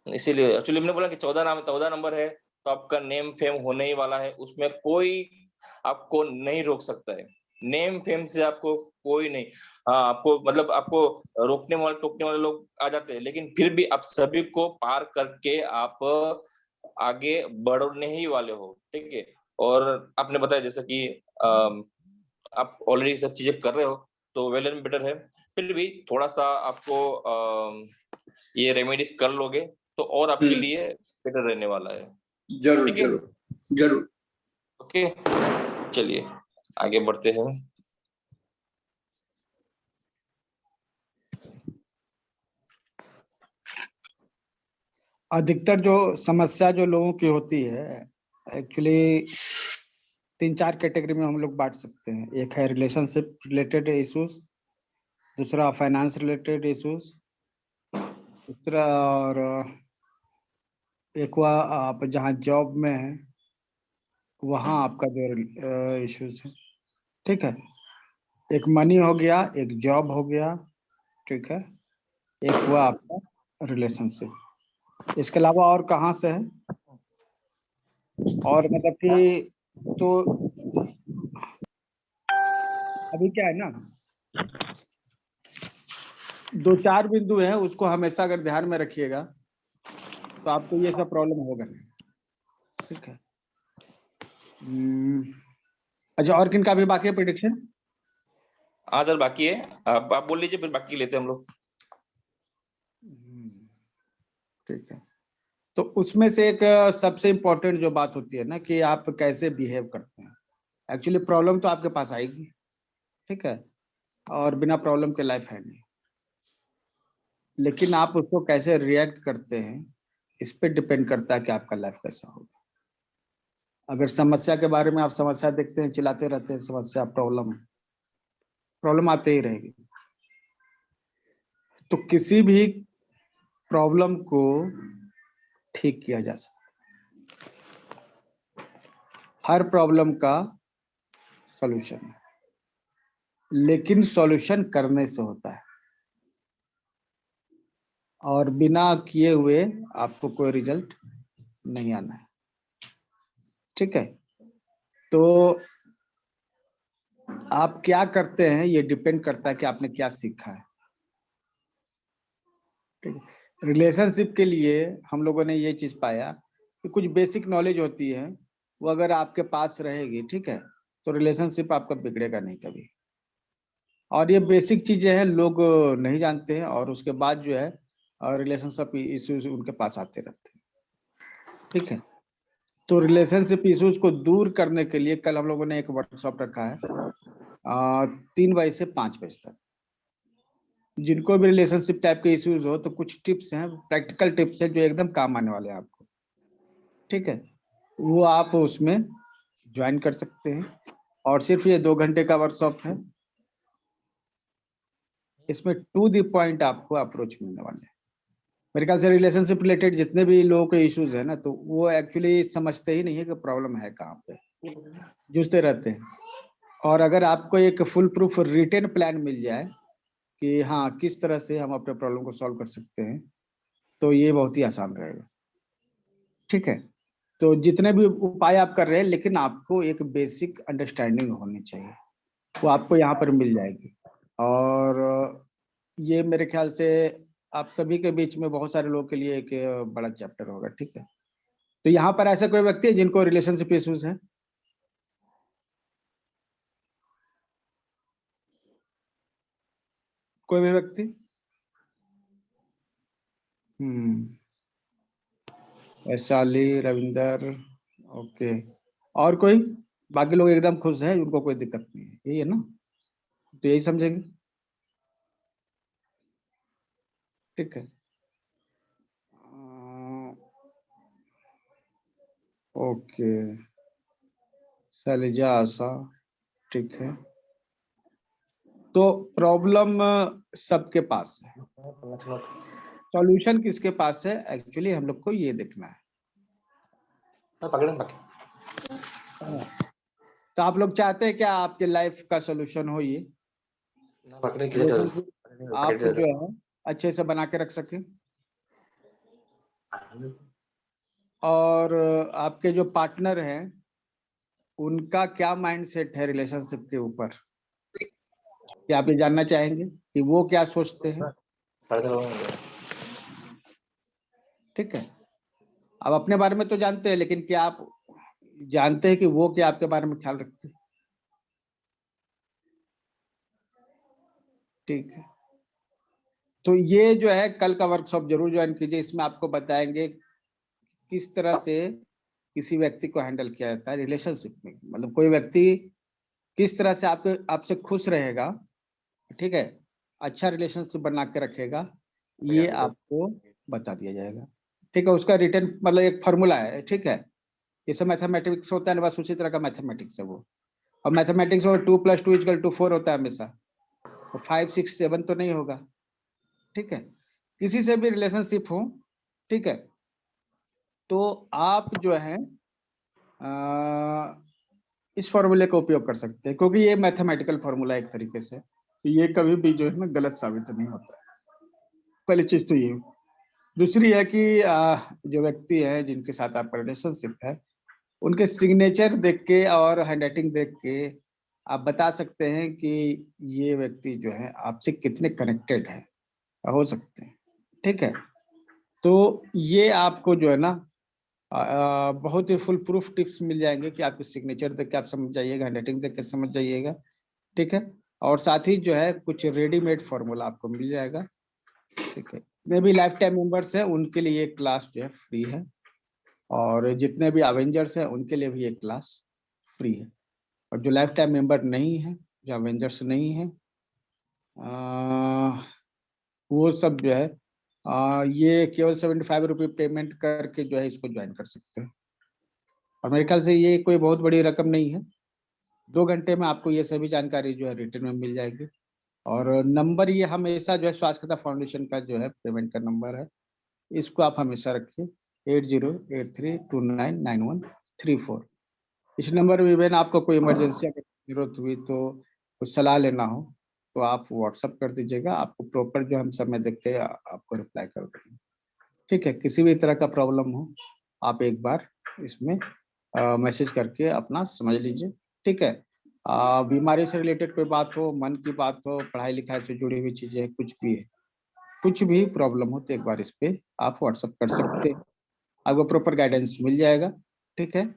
इसीलिए एक्चुअली मैंने बोला कि 14 नंबर है तो आपका नेम फेम होने ही वाला है, उसमें कोई आपको नहीं रोक सकता है। नेम फेम से आपको कोई नहीं, हाँ आपको मतलब आपको रोकने वाले टोकने वाले लोग आ जाते हैं, लेकिन फिर भी आप सभी को पार करके आप आगे बढ़ने ही वाले हो, ठीक है। और आपने बताया जैसे कि आप ऑलरेडी सब चीजें कर रहे हो तो वेल एंड बेटर है, फिर भी थोड़ा सा आपको ये रेमेडीज कर लोगे तो और आपके लिए बेटर रहने वाला है। जरूर ठीक है? जरूर जरूर। ओके, चलिए आगे बढ़ते हैं। अधिकतर जो समस्या जो लोगों की होती है एक्चुअली 3-4 कैटेगरी में हम लोग बांट सकते हैं। एक है रिलेशनशिप रिलेटेड इश्यूज, दूसरा फाइनेंस रिलेटेड इश्यूज, दूसरा और एक हुआ आप जहाँ जॉब में है वहाँ आपका जो इश्यूज है, ठीक है। एक मनी हो गया, एक जॉब हो गया, ठीक है। एक हुआ आपका रिलेशनशिप। इसके अलावा और कहाँ से है और मतलब कि तो अभी क्या है ना, 2-4 बिंदु है, उसको हमेशा अगर ध्यान में रखिएगा तो आपको ये सब प्रॉब्लम होगा नहीं, ठीक है। अच्छा, और किन का भी बाकी है प्रेडिक्शन? हाँ सर बाकी है, आप बोल लीजिए फिर बाकी लेते हैं हम लोग। ठीक है, तो उसमें से एक सबसे इम्पोर्टेंट जो बात होती है ना कि आप कैसे बिहेव करते हैं। एक्चुअली प्रॉब्लम तो आपके पास आएगी, ठीक है, और बिना प्रॉब्लम के लाइफ है नहीं, लेकिन आप उसको कैसे रिएक्ट करते हैं इस पे डिपेंड करता है कि आपका लाइफ कैसा होगा। अगर समस्या के बारे में आप समस्या देखते हैं, चिल्लाते रहते हैं, समस्या प्रॉब्लम आते ही रहेगी। तो किसी भी प्रॉब्लम को ठीक किया जा सकता है, हर प्रॉब्लम का सॉल्यूशन है, लेकिन सॉल्यूशन करने से होता है और बिना किए हुए आपको कोई रिजल्ट नहीं आना है, ठीक है। तो आप क्या करते हैं ये डिपेंड करता है कि आपने क्या सीखा है, ठीक है। रिलेशनशिप के लिए हम लोगों ने ये चीज पाया कि कुछ बेसिक नॉलेज होती है, वो अगर आपके पास रहेगी, ठीक है, तो रिलेशनशिप आपका बिगड़ेगा नहीं कभी। और ये बेसिक चीजें हैं, लोग नहीं जानते हैं और उसके बाद जो है रिलेशनशिप इश्यूज उनके पास आते रहते हैं, ठीक है। तो रिलेशनशिप इश्यूज को दूर करने के लिए कल हम लोगों ने एक वर्कशॉप रखा है 3 बजे से 5 बजे तक। जिनको भी रिलेशनशिप टाइप के इश्यूज हो तो कुछ टिप्स हैं, प्रैक्टिकल टिप्स हैं जो एकदम काम आने वाले हैं आपको, ठीक है। वो आप उसमें ज्वाइन कर सकते हैं और सिर्फ ये 2 घंटे का वर्कशॉप है। इसमें टू द पॉइंट आपको अप्रोच मिलने वाले हैं। मेरे ख्याल से रिलेशनशिप रिलेटेड जितने भी लोगों के इश्यूज है ना, तो वो एक्चुअली समझते ही नहीं है कि प्रॉब्लम है कहाँ पे, जूझते रहते हैं। और अगर आपको एक फुल प्रूफ रिटन प्लान मिल जाए कि हाँ किस तरह से हम अपने प्रॉब्लम को सॉल्व कर सकते हैं, तो ये बहुत ही आसान रहेगा, ठीक है। तो जितने भी उपाय आप कर रहे हैं, लेकिन आपको एक बेसिक अंडरस्टैंडिंग होनी चाहिए, वो आपको यहाँ पर मिल जाएगी। और ये मेरे ख्याल से आप सभी के बीच में बहुत सारे लोगों के लिए एक बड़ा चैप्टर होगा, ठीक है। तो यहाँ पर ऐसा कोई व्यक्ति है जिनको रिलेशनशिप इश्यूज है? कोई भी व्यक्ति? वैशाली, रविंदर, ओके। और कोई? बाकी लोग एकदम खुश हैं, उनको कोई दिक्कत नहीं है, यही है ना? तो यही समझेंगे, ठीक है। ओके, शैलजा, आशा, ठीक है। तो प्रॉब्लम सबके पास है, सॉल्यूशन किसके पास है? एक्चुअली हम लोग को ये देखना है। तो आप लोग चाहते हैं क्या आपके लाइफ का सॉल्यूशन हो ये? आप जो है अच्छे से बना के रख सके, और आपके जो पार्टनर हैं उनका क्या माइंडसेट है रिलेशनशिप के ऊपर? क्या आप ये जानना चाहेंगे कि वो क्या सोचते हैं? ठीक है, आप अपने बारे में तो जानते हैं, लेकिन क्या आप जानते हैं कि वो क्या आपके बारे में ख्याल रखते हैं? ठीक है, तो ये जो है कल का वर्कशॉप जरूर ज्वाइन कीजिए। इसमें आपको बताएंगे किस तरह से किसी व्यक्ति को हैंडल किया जाता है रिलेशनशिप में। मतलब कोई व्यक्ति किस तरह से आपसे खुश रहेगा, ठीक है, अच्छा रिलेशनशिप बना के रखेगा, ये आपको बता दिया जाएगा। ठीक है, उसका रिटर्न मतलब एक फॉर्मूला है, ठीक है। जैसे मैथमेटिक्स होता है ना, बस उसी तरह का मैथमेटिक्स है वो। और मैथमेटिक्स में 2 + 2 = 4 होता है हमेशा, तो 5, 6, 7 तो नहीं होगा। ठीक है, किसी से भी रिलेशनशिप हो, ठीक है, तो आप जो है इस फॉर्मूले का उपयोग कर सकते हैं, क्योंकि ये मैथमेटिकल फॉर्मूला एक तरीके से, तो ये कभी भी जो है ना गलत साबित नहीं होता है। पहली चीज तो ये। दूसरी है कि जो व्यक्ति है जिनके साथ आपका रिलेशनशिप है, उनके सिग्नेचर देख के और हैंडराइटिंग देख के आप बता सकते हैं कि ये व्यक्ति जो है आपसे कितने कनेक्टेड है, हो सकते हैं। ठीक है, तो ये आपको जो है ना बहुत ही फुल प्रूफ टिप्स मिल जाएंगे कि आपके सिग्नेचर देख के आप समझ जाइएगा, हैंडराइटिंग देख के समझ जाइएगा। ठीक है, और साथ ही जो है कुछ रेडीमेड फॉर्मूला आपको मिल जाएगा। ठीक है, जितने भी लाइफ टाइम मेंबर्स हैं उनके लिए ये क्लास जो है फ्री है, और जितने भी अवेंजर्स हैं उनके लिए भी ये क्लास फ्री है। और जो लाइफ टाइम मेंबर नहीं है, जो अवेंजर्स नहीं है, वो सब जो है ये केवल 75 रुपये पेमेंट करके जो है इसको ज्वाइन कर सकते हैं। और मेरे ख्याल से ये कोई बहुत बड़ी रकम नहीं है। 2 घंटे में आपको ये सभी जानकारी जो है रिटर्न में मिल जाएगी। और नंबर ये हमेशा जो है स्वास्थ्यकता फाउंडेशन का जो है पेमेंट का नंबर है, इसको आप हमेशा रखिए 8083299134। इस नंबर में इवन आपको कोई इमरजेंसी अगर जरूरत हुई तो कुछ सलाह लेना हो तो आप व्हाट्सअप कर दीजिएगा, आपको प्रॉपर जो हम समय देख के आपको रिप्लाई कर देंगे। ठीक है, किसी भी तरह का प्रॉब्लम हो आप एक बार इसमें मैसेज करके अपना समझ लीजिए। ठीक है, बीमारी से रिलेटेड कोई बात हो, मन की बात हो, पढ़ाई लिखाई से जुड़ी हुई चीजें कुछ भी है, कुछ भी प्रॉब्लम हो तो एक बार इस पे आप व्हाट्सअप कर सकते हैं, आपको प्रॉपर गाइडेंस मिल जाएगा। ठीक है,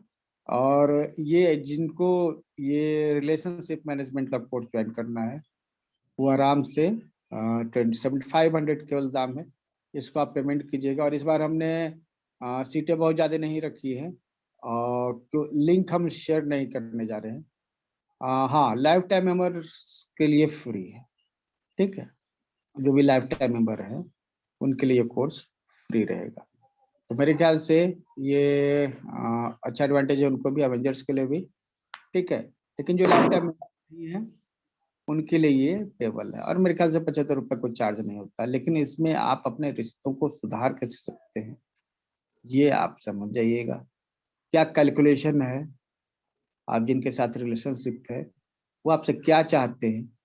और ये जिनको ये रिलेशनशिप मैनेजमेंट का कोर्स ज्वाइन करना है वो आराम से 27,500 केवल दाम है, इसको आप पेमेंट कीजिएगा। और इस बार हमने सीटें बहुत ज़्यादा नहीं रखी है और लिंक हम शेयर नहीं करने जा रहे हैं। हाँ, लाइफ टाइम मेंबर्स के लिए फ्री है। ठीक है, जो भी लाइफ टाइम मेंबर है उनके लिए कोर्स फ्री रहेगा। तो मेरे ख्याल से ये अच्छा एडवांटेज है उनको भी, अवेंजर्स के लिए भी। ठीक है, लेकिन जो लाइफ टाइम नहीं है उनके लिए ये पेबल है, और मेरे ख्याल से 75 रुपये कोई चार्ज नहीं होता। लेकिन इसमें आप अपने रिश्तों को सुधार कैसे सकते हैं ये आप समझ जाइएगा। क्या कैलकुलेशन है, आप जिनके साथ रिलेशनशिप है वो आपसे क्या चाहते हैं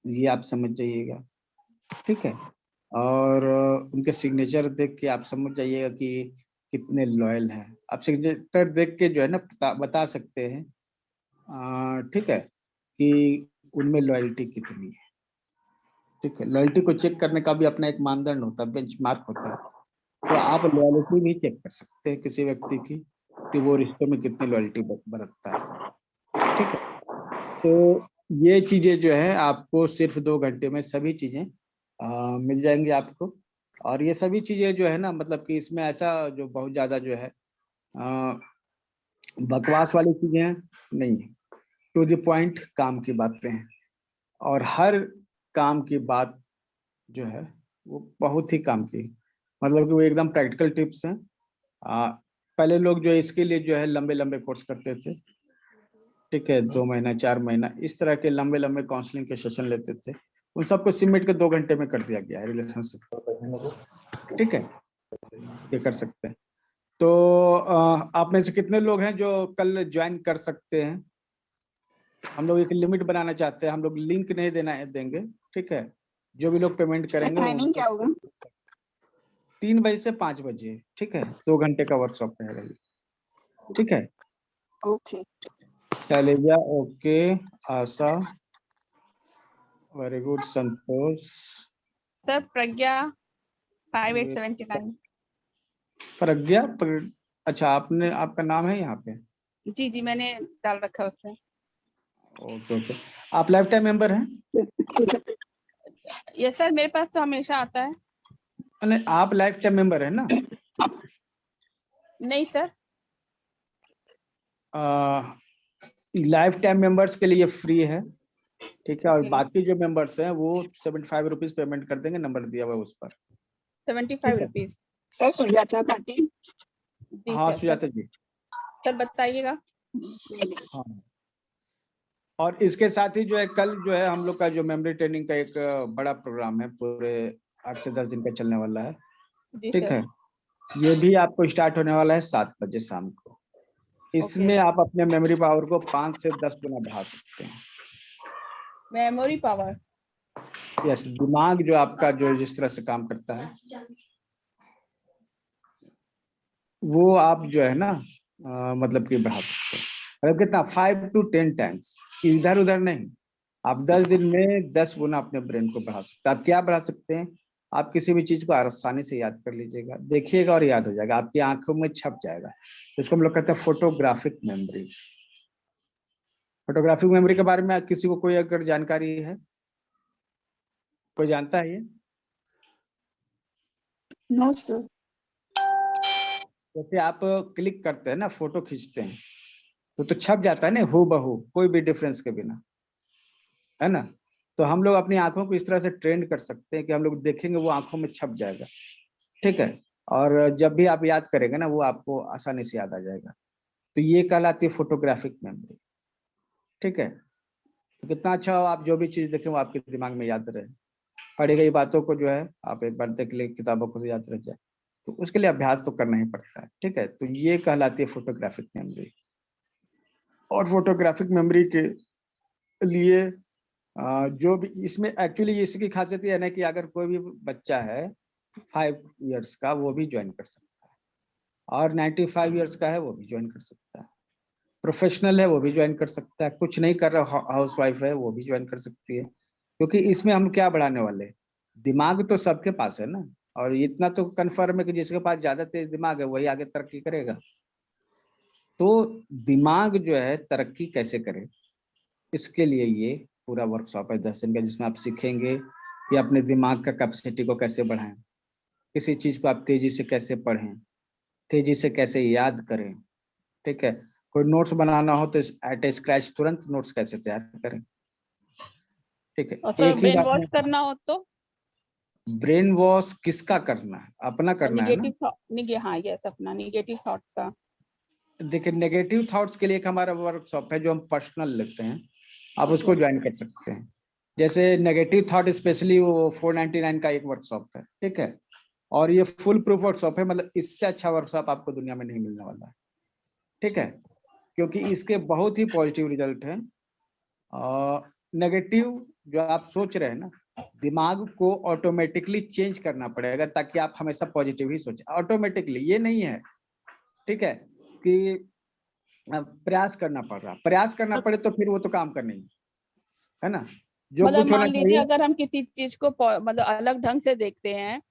ये आप समझ जाइएगा। ठीक है, और उनके सिग्नेचर देख के आप समझ जाइएगा कि कितने लॉयल हैं। आप सिग्नेचर देख के जो है ना बता सकते हैं ठीक है कि उनमें लॉयल्टी कितनी है। ठीक है, लॉयल्टी को चेक करने का भी अपना एक मानदंड होता है, बेंचमार्क होता है। तो आप लॉयल्टी भी चेक कर सकते हैं किसी व्यक्ति की कि वो रिश्ते में कितनी लॉयल्टी बरतता है। ठीक है, तो ये चीजें जो है आपको सिर्फ 2 घंटे में सभी चीजें मिल जाएंगी आपको। और ये सभी चीजें जो है ना, मतलब कि इसमें ऐसा जो बहुत ज्यादा जो है बकवास वाली चीजें हैं नहीं है, टू द पॉइंट काम की बातें हैं। और हर काम की बात जो है वो बहुत ही काम की, मतलब कि वो एकदम प्रैक्टिकल टिप्स हैं। पहले लोग जो इसके लिए जो है लंबे लंबे कोर्स करते थे, ठीक है, 2 महीना 4 महीना इस तरह के लंबे लंबे काउंसलिंग के सेशन लेते थे, उन सबको सिमट के 2 घंटे में कर दिया गया है रिलेशनशिप, ठीक है, ये कर सकते हैं। तो आप में से कितने लोग हैं जो कल ज्वाइन कर सकते हैं? हम लोग एक लिमिट बनाना चाहते हैं, हम लोग लिंक नहीं देंगे, ठीक है, जो भी लोग पेमेंट करेंगे टाइमिंग क्या होगा? 3 बजे से 5 बजे, ठीक है, 2 घंटे का वर्कशॉप रहेगा ये, ठीक है। ओके। शैलेजा ओके, आशा वेरी गुड, संतोष सर प्रज्ञा 5879। प्रज्ञा अच्छा, आपने आपका नाम है यहाँ पे? जी जी मैंने डाल रखा है उसमें। ओके ओके, आप लाइफ टाइम मेंबर हैं? यस सर, मेरे पास तो हमेशा आता है। नहीं, आप लाइफ टाइम मेंबर है ना? नहीं सर। लाइफ टाइम मेंबर्स के लिए फ्री है, ठीक है, और Okay. बाकी जो मेंबर्स हैं वो 75 रुपीज पेमेंट कर देंगे, नंबर दिया हुआ है उस पर। 75 रुपीज। सर सुजाता पाटिल। जी हाँ सर, सुजाता जी, सर बताइएगा। हाँ। और इसके साथ ही जो है कल जो है हम लोग का जो मेमोरी ट्रेनिंग का एक बड़ा प्रोग्राम है, पूरे 8 से 10 दिन का चलने वाला है, जी ठीक सर। है, ये भी आपको स्टार्ट होने वाला है 7 बजे शाम को। इसमें आप अपने मेमोरी पावर को 5 से 10 गुना बढ़ा सकते हैं। Memory power. यस, दिमाग जो आपका जो जिस तरह से काम करता है वो आप जो है ना मतलब कि बढ़ा सकते हैं। मतलब कितना, 5 to 10 टाइम्स, इधर उधर नहीं। आप 10 दिन में 10 गुना अपने ब्रेन को बढ़ा सकते हैं। आप क्या बढ़ा सकते हैं? आप किसी भी चीज को आसानी से याद कर लीजिएगा, देखिएगा और याद हो जाएगा, आपकी आंखों में छप जाएगा। इसको हम लोग कहते हैं फोटोग्राफिक मेमोरी। फोटोग्राफिक मेमोरी के बारे में किसी को कोई अगर जानकारी है, कोई जानता है ये? No sir. जैसे आप क्लिक करते हैं ना, फोटो खींचते हैं तो छप जाता है ना हूबहू, कोई भी डिफरेंस के बिना, है ना? तो हम लोग अपनी आंखों को इस तरह से ट्रेंड कर सकते हैं कि हम लोग देखेंगे वो आंखों में छप जाएगा, ठीक है, और जब भी आप याद करेंगे ना वो आपको आसानी से याद आ जाएगा। तो ये कहलाती है फोटोग्राफिक मेमोरी, ठीक है। तो कितना अच्छा हो, आप जो भी चीज देखें वो आपके दिमाग में याद रहे, पढ़ी गई बातों को जो है आप एक बार देख ले, किताबों को भी याद रह जाए, तो उसके लिए अभ्यास तो करना ही पड़ता है, ठीक है। तो ये कहलाती है फोटोग्राफिक मेमोरी। और फोटोग्राफिक मेमोरी के लिए जो भी इसमें एक्चुअली इसकी खासियत ये है ना कि अगर कोई भी बच्चा है 5 इयर्स का वो भी ज्वाइन कर सकता है, और 95 इयर्स का है वो भी ज्वाइन कर सकता है, प्रोफेशनल है वो भी ज्वाइन कर सकता है, कुछ नहीं कर रहा हाउस वाइफ है वो भी ज्वाइन कर सकती है। क्योंकि इसमें हम क्या बढ़ाने वाले हैं, दिमाग तो सबके पास है ना, और इतना तो कन्फर्म है कि जिसके पास ज्यादा तेज दिमाग है वही आगे तरक्की करेगा। तो दिमाग जो है तरक्की कैसे करे, इसके लिए ये पूरा वर्कशॉप है 10 दिन का, जिसमें आप सीखेंगे कि अपने दिमाग का कैपेसिटी को कैसे बढ़ाएं, किसी चीज को आप तेजी से कैसे पढ़ें, तेजी से कैसे याद करें, ठीक है। कोई नोट्स बनाना हो तो एट ए स्क्रैच तुरंत नोट्स कैसे तैयार करें, ठीक है। और सर एक ही ब्रेन बात वॉश में करना हो तो? ब्रेन वॉश किसका करना है? अपना करना है ना। हाँ यस, अपना निगेटिव थॉट्स का। देखिए, नेगेटिव थॉट्स के लिए एक हमारा वर्कशॉप है जो हम पर्सनल लेते हैं, आप उसको ज्वाइन कर सकते हैं। जैसे नेगेटिव थॉट स्पेशली वो 499 का एक वर्कशॉप है, ठीक है, और ये फुल प्रूफ वर्कशॉप है, मतलब इससे अच्छा वर्कशॉप आपको दुनिया में नहीं मिलने वाला है, ठीक है, क्योंकि इसके बहुत ही पॉजिटिव रिजल्ट है। नेगेटिव जो आप सोच रहे हैं ना, दिमाग को ऑटोमेटिकली चेंज करना पड़ेगा ताकि आप हमेशा पॉजिटिव ही सोचें, ऑटोमेटिकली, ये नहीं है, ठीक है, कि प्रयास करना पड़ रहा, प्रयास करना पड़े तो फिर वो तो काम करनी है ना, जो मतलब कुछ होना मान लीजिए चाहिए। अगर हम किसी चीज को मतलब अलग ढंग से देखते हैं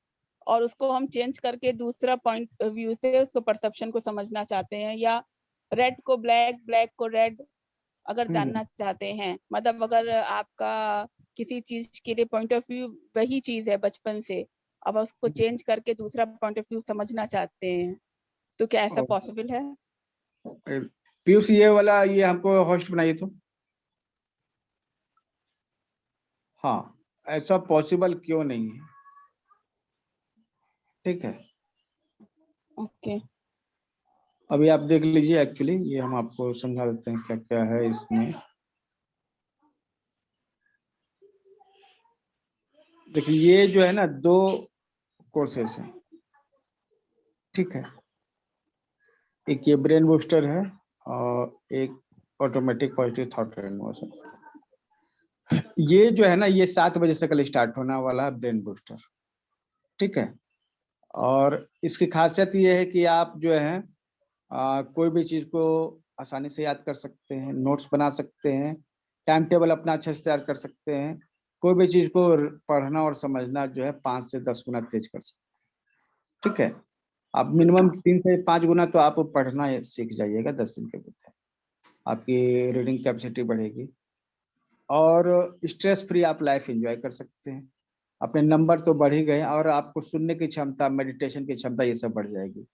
और उसको हम चेंज करके दूसरा पॉइंट व्यू से उसको परसेप्शन को समझना चाहते हैं, या रेड को ब्लैक, ब्लैक को रेड अगर जानना चाहते हैं, मतलब अगर आपका किसी चीज के लिए पॉइंट ऑफ व्यू वही चीज है बचपन से, अब उसको चेंज करके दूसरा पॉइंट ऑफ व्यू समझना चाहते हैं, तो क्या ऐसा पॉसिबल है? पीयूष ये वाला ये हमको होस्ट बनाइए तो। हाँ, ऐसा पॉसिबल क्यों नहीं है? ठीक है, ओके। अभी आप देख लीजिए। एक्चुअली ये हम आपको समझा देते हैं क्या क्या है इसमें। देखिए ये जो है ना 2 कोर्सेस हैं, ठीक है। एक ये ब्रेन बूस्टर है और एक ऑटोमेटिक पॉजिटिव थॉट मोशन। ये जो है ना ये 7 बजे से कल स्टार्ट होने वाला है ब्रेन बूस्टर, ठीक है। और इसकी खासियत ये है कि आप जो है कोई भी चीज को आसानी से याद कर सकते हैं, नोट्स बना सकते हैं, टाइम टेबल अपना अच्छे से तैयार कर सकते हैं। कोई भी चीज को पढ़ना और समझना जो है 5 से 10 गुना तेज कर सकते हैं, ठीक है। आप मिनिमम 3 से 5 गुना तो आप पढ़ना सीख जाइएगा 10 दिन के भीतर। आपकी रीडिंग कैपेसिटी बढ़ेगी और स्ट्रेस फ्री आप लाइफ एंजॉय कर सकते हैं। अपने नंबर तो बढ़ ही गए और आपको सुनने की क्षमता, मेडिटेशन की क्षमता ये सब बढ़ जाएगी।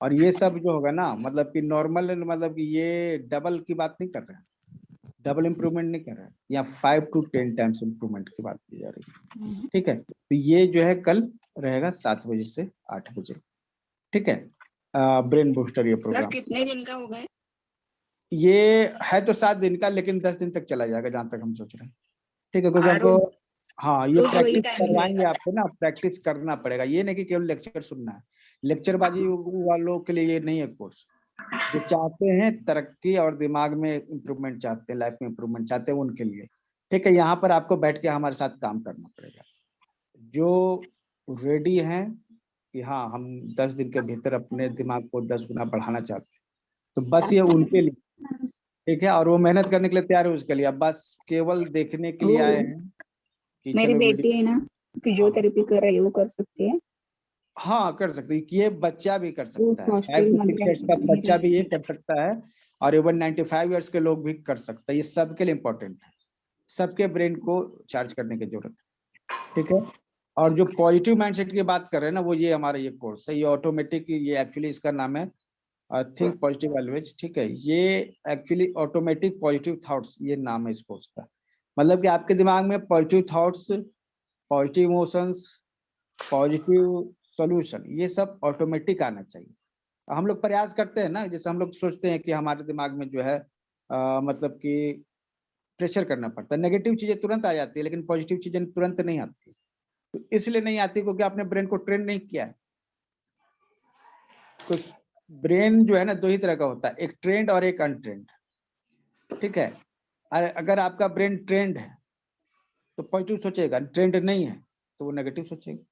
और ये सब जो होगा ना मतलब कि नॉर्मल, मतलब कि ये डबल की बात नहीं कर रहे हैं, डबल इम्प्रूवमेंट नहीं कर रहे हैं, या 5 to 10 टाइम्स इम्प्रूवमेंट की बात की जा रही है, ठीक है। तो ये जो है कल रहेगा 7 बजे से 8 बजे, ठीक है। ब्रेन बूस्टर ये प्रोग्राम कितने दिन का होगा? ये है तो 7 दिन का, लेकिन 10 दिन तक चला जाएगा जहां तक हम सोच रहे हैं, ठीक है। क्योंकि हमको हाँ ये प्रैक्टिस करवाएंगे आपको ना, प्रैक्टिस करना पड़ेगा। ये नहीं कि केवल लेक्चर सुनना है, लेक्चरबाजी वालों के लिए ये नहीं है कोर्स। जो चाहते हैं तरक्की और दिमाग में इम्प्रूवमेंट चाहते हैं, लाइफ में इम्प्रूवमेंट चाहते हैं, उनके लिए, ठीक है। यहाँ पर आपको बैठ के हमारे साथ काम करना पड़ेगा। जो रेडी हैं कि हाँ हम 10 दिन के भीतर अपने दिमाग को 10 गुना बढ़ाना चाहते हैं, तो बस ये उनके लिए, ठीक है। और वो मेहनत करने के लिए तैयार है उसके लिए। अब बस केवल देखने के लिए आए हैं कि मेरी चलो बेटी है ना फिजियोथेरेपी कर रही है, वो कर सकती है? हाँ कर सकती है, ये बच्चा भी कर सकता है। 5 हॉस्टल to 6 मतलब years का बच्चा भी ये कर सकता है और इवन 95 इयर्स के लोग भी कर सकते हैं। ये सबके लिए इम्पोर्टेंट है, सबके ब्रेन को चार्ज करने की जरूरत है, ठीक है। और जो पॉजिटिव माइंडसेट की बात कर रहे हैं ना, वो ये हमारा ये कोर्स है, ये ऑटोमेटिक, ये एक्चुअली इसका नाम है थिंक पॉजिटिव ऑलवेज, ठीक है। ये एक्चुअली ऑटोमेटिक पॉजिटिव थॉट्स ये नाम है इस कोर्स का। मतलब कि आपके दिमाग में positive thoughts, positive emotions, positive solution, ये सब ऑटोमेटिक आना चाहिए। हम लोग प्रयास करते हैं ना, जैसे हम लोग सोचते हैं कि हमारे दिमाग में जो है मतलब कि प्रेशर करना पड़ता है, नेगेटिव चीजें तुरंत आ जाती है, लेकिन पॉजिटिव चीजें तुरंत नहीं आती। तो इसलिए नहीं आती क्योंकि आपने ब्रेन को ट्रेन नहीं किया है। तो ब्रेन जो है ना 2 ही तरह का होता है, एक ट्रेंड और एक अनट्रेंड, ठीक है। अगर आपका ब्रेन ट्रेंड है तो पॉजिटिव सोचेगा, ट्रेंड नहीं है तो वो नेगेटिव सोचेगा,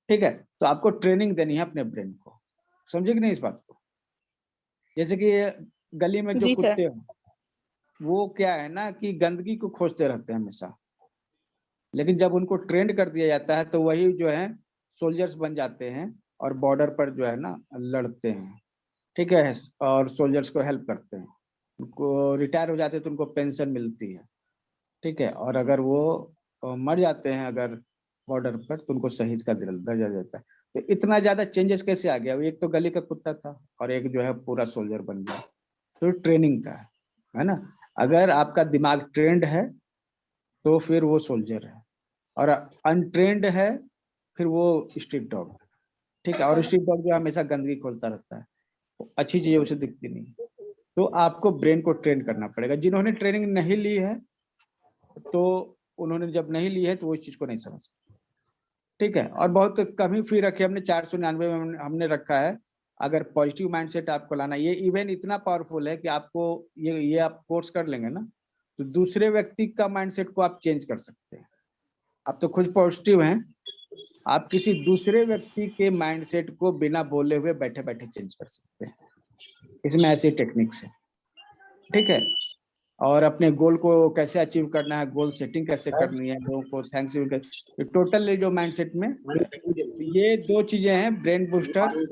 ठीक है। तो आपको ट्रेनिंग देनी है अपने ब्रेन को, समझे कि नहीं इस बात को। जैसे कि गली में जो कुत्ते हैं वो क्या है ना कि गंदगी को खोजते रहते हैं हमेशा, लेकिन जब उनको ट्रेंड कर दिया जाता है तो वही जो है सोल्जर्स बन जाते हैं और बॉर्डर पर जो है ना लड़ते हैं, ठीक है। और सोल्जर्स को हेल्प करते हैं, उनको रिटायर हो जाते हैं तो उनको पेंशन मिलती है, ठीक है। और अगर वो मर जाते हैं अगर बॉर्डर पर तो उनको शहीद का दर्जा देता है। तो इतना ज्यादा चेंजेस कैसे आ गया? एक तो गली का कुत्ता था और एक जो है पूरा सोल्जर बन गया। तो ट्रेनिंग का है ना। अगर आपका दिमाग ट्रेंड है तो फिर वो सोल्जर है, और अनट्रेंड है फिर वो स्ट्रीट डॉग, ठीक है। और स्ट्रीट डॉग जो हमेशा गंदगी खोलता रहता है, तो अच्छी चीजें उसे दिखती नहीं। तो आपको ब्रेन को ट्रेन करना पड़ेगा। जिन्होंने ट्रेनिंग नहीं ली है तो उन्होंने जब नहीं ली है तो वो इस चीज को नहीं समझ सकते, ठीक है। और बहुत कम ही फी रखी हमने, 499 में हमने रखा है। अगर पॉजिटिव माइंडसेट आपको लाना, ये इवन इतना पावरफुल है कि आपको ये आप कोर्स कर लेंगे ना तो दूसरे व्यक्ति का माइंडसेट को आप चेंज कर सकते हैं। आप तो खुद पॉजिटिव हैं, आप किसी दूसरे व्यक्ति के माइंडसेट को बिना बोले हुए बैठे बैठे चेंज कर सकते हैं। इसमें ऐसी टेक्निक्स है, ठीक है। और अपने गोल को कैसे अचीव करना है, गोल सेटिंग कैसे करनी है, लोगों को थैंक्स यू, टोटल जो माइंडसेट में ये 2 चीजें हैं। ब्रेन बूस्टर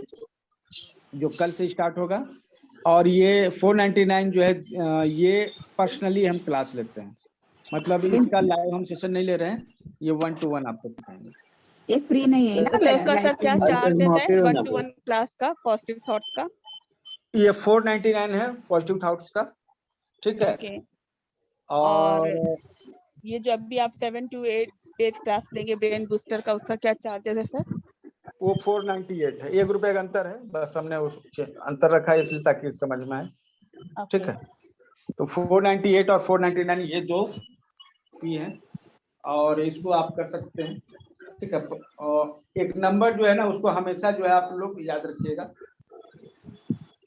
जो कल से स्टार्ट होगा, और ये 499 जो है ये पर्सनली हम क्लास लेते हैं, मतलब इसका लाइव हम सेशन नहीं ले रहे हैं, ये 1 to 1 आपको सिखाएंगे, ये फ्री नहीं है ना तो उसका सर क्या लाइफ चार्जेस है 1-to-1 क्लास का पॉजिटिव थॉट्स का? ये 499 है पॉजिटिव थॉट्स का, ठीक है। ओके। और ये जब भी आप 7 to 8 डेज क्लास लेंगे ब्रेन बूस्टर का, उसका क्या चार्जेस है सर? वो 498 है, ₹1 का अंतर है, बस हमने उस अंतर रखा है इसलिए ताकि समझ में आए, ठीक है। तो 498 और 499 ये दो फी है, और इसको आप कर सकते हैं, ठीक है। और एक नंबर जो है ना उसको हमेशा जो है आप लोग याद रखिएगा,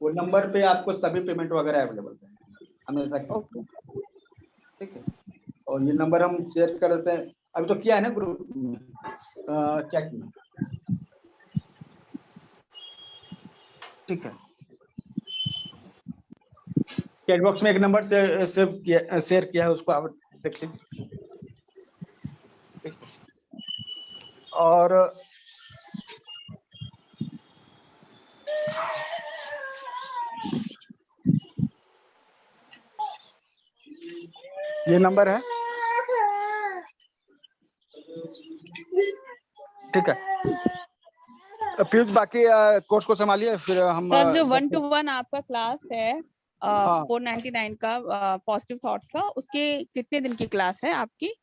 वो नंबर पे आपको सभी पेमेंट वगैरह अवेलेबल है हमेशा के लिए, ठीक है। और ये नंबर हम शेयर कर देते हैं, अभी तो किया है ना ग्रुप में, चैट में, ठीक है। चैट बॉक्स में एक नंबर से शेयर किया है, उसको आप देख लीजिए। और ये नंबर है, ठीक है। पीयूष बाकी कोर्स को संभालिए, फिर हम सर जो 1-to-1 आपका क्लास है हाँ। 499 का पॉजिटिव थॉट्स का, उसके कितने दिन की क्लास है आपकी?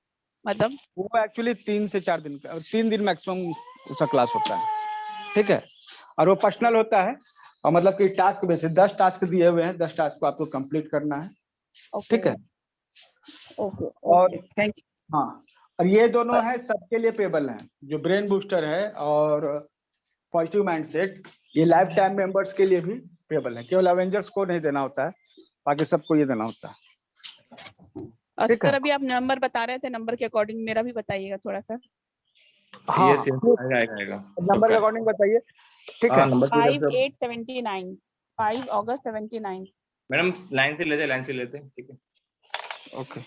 मतलब वो एक्चुअली 3 से 4 दिन का, 3 दिन मैक्सिमम उसका क्लास होता है, ठीक है। और वो पर्सनल होता है, और मतलब कि टास्क बेसिस 10 टास्क दिए हुए हैं, 10 टास्क को आपको कंप्लीट करना है, ठीक है। ओके और थैंक यू। हाँ, और ये दोनों है सबके लिए पेबल हैं, जो ब्रेन बूस्टर है और पॉजिटिव माइंडसेट, ये लाइफ टाइम मेंबर्स के लिए भी पेबल है। केवल अवेंजर्स को नहीं देना होता है, बाकी सबको ये देना होता है, ठीक है। सर अभी आप नंबर बता रहे थे, नंबर के अकॉर्डिंग मेरा भी बताइएगा थोड़ा सा। हाँ यस यस, आएगा नंबर के अकॉर्डिंग बताइए, ठीक है। नंबर 5879 5 अगस्त 79। मैडम लाइन से लेते हैं, ठीक है। ओके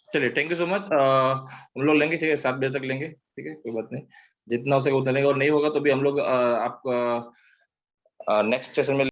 चलिए, थैंक यू सो मच। हम लोग लेंगे, ठीक है, 7 बजे तक लेंगे, ठीक है, कोई बात नहीं, जितना हो सके उतना लेंगे, और नहीं होगा तो भी हम लोग आपका नेक्स्ट सेशन में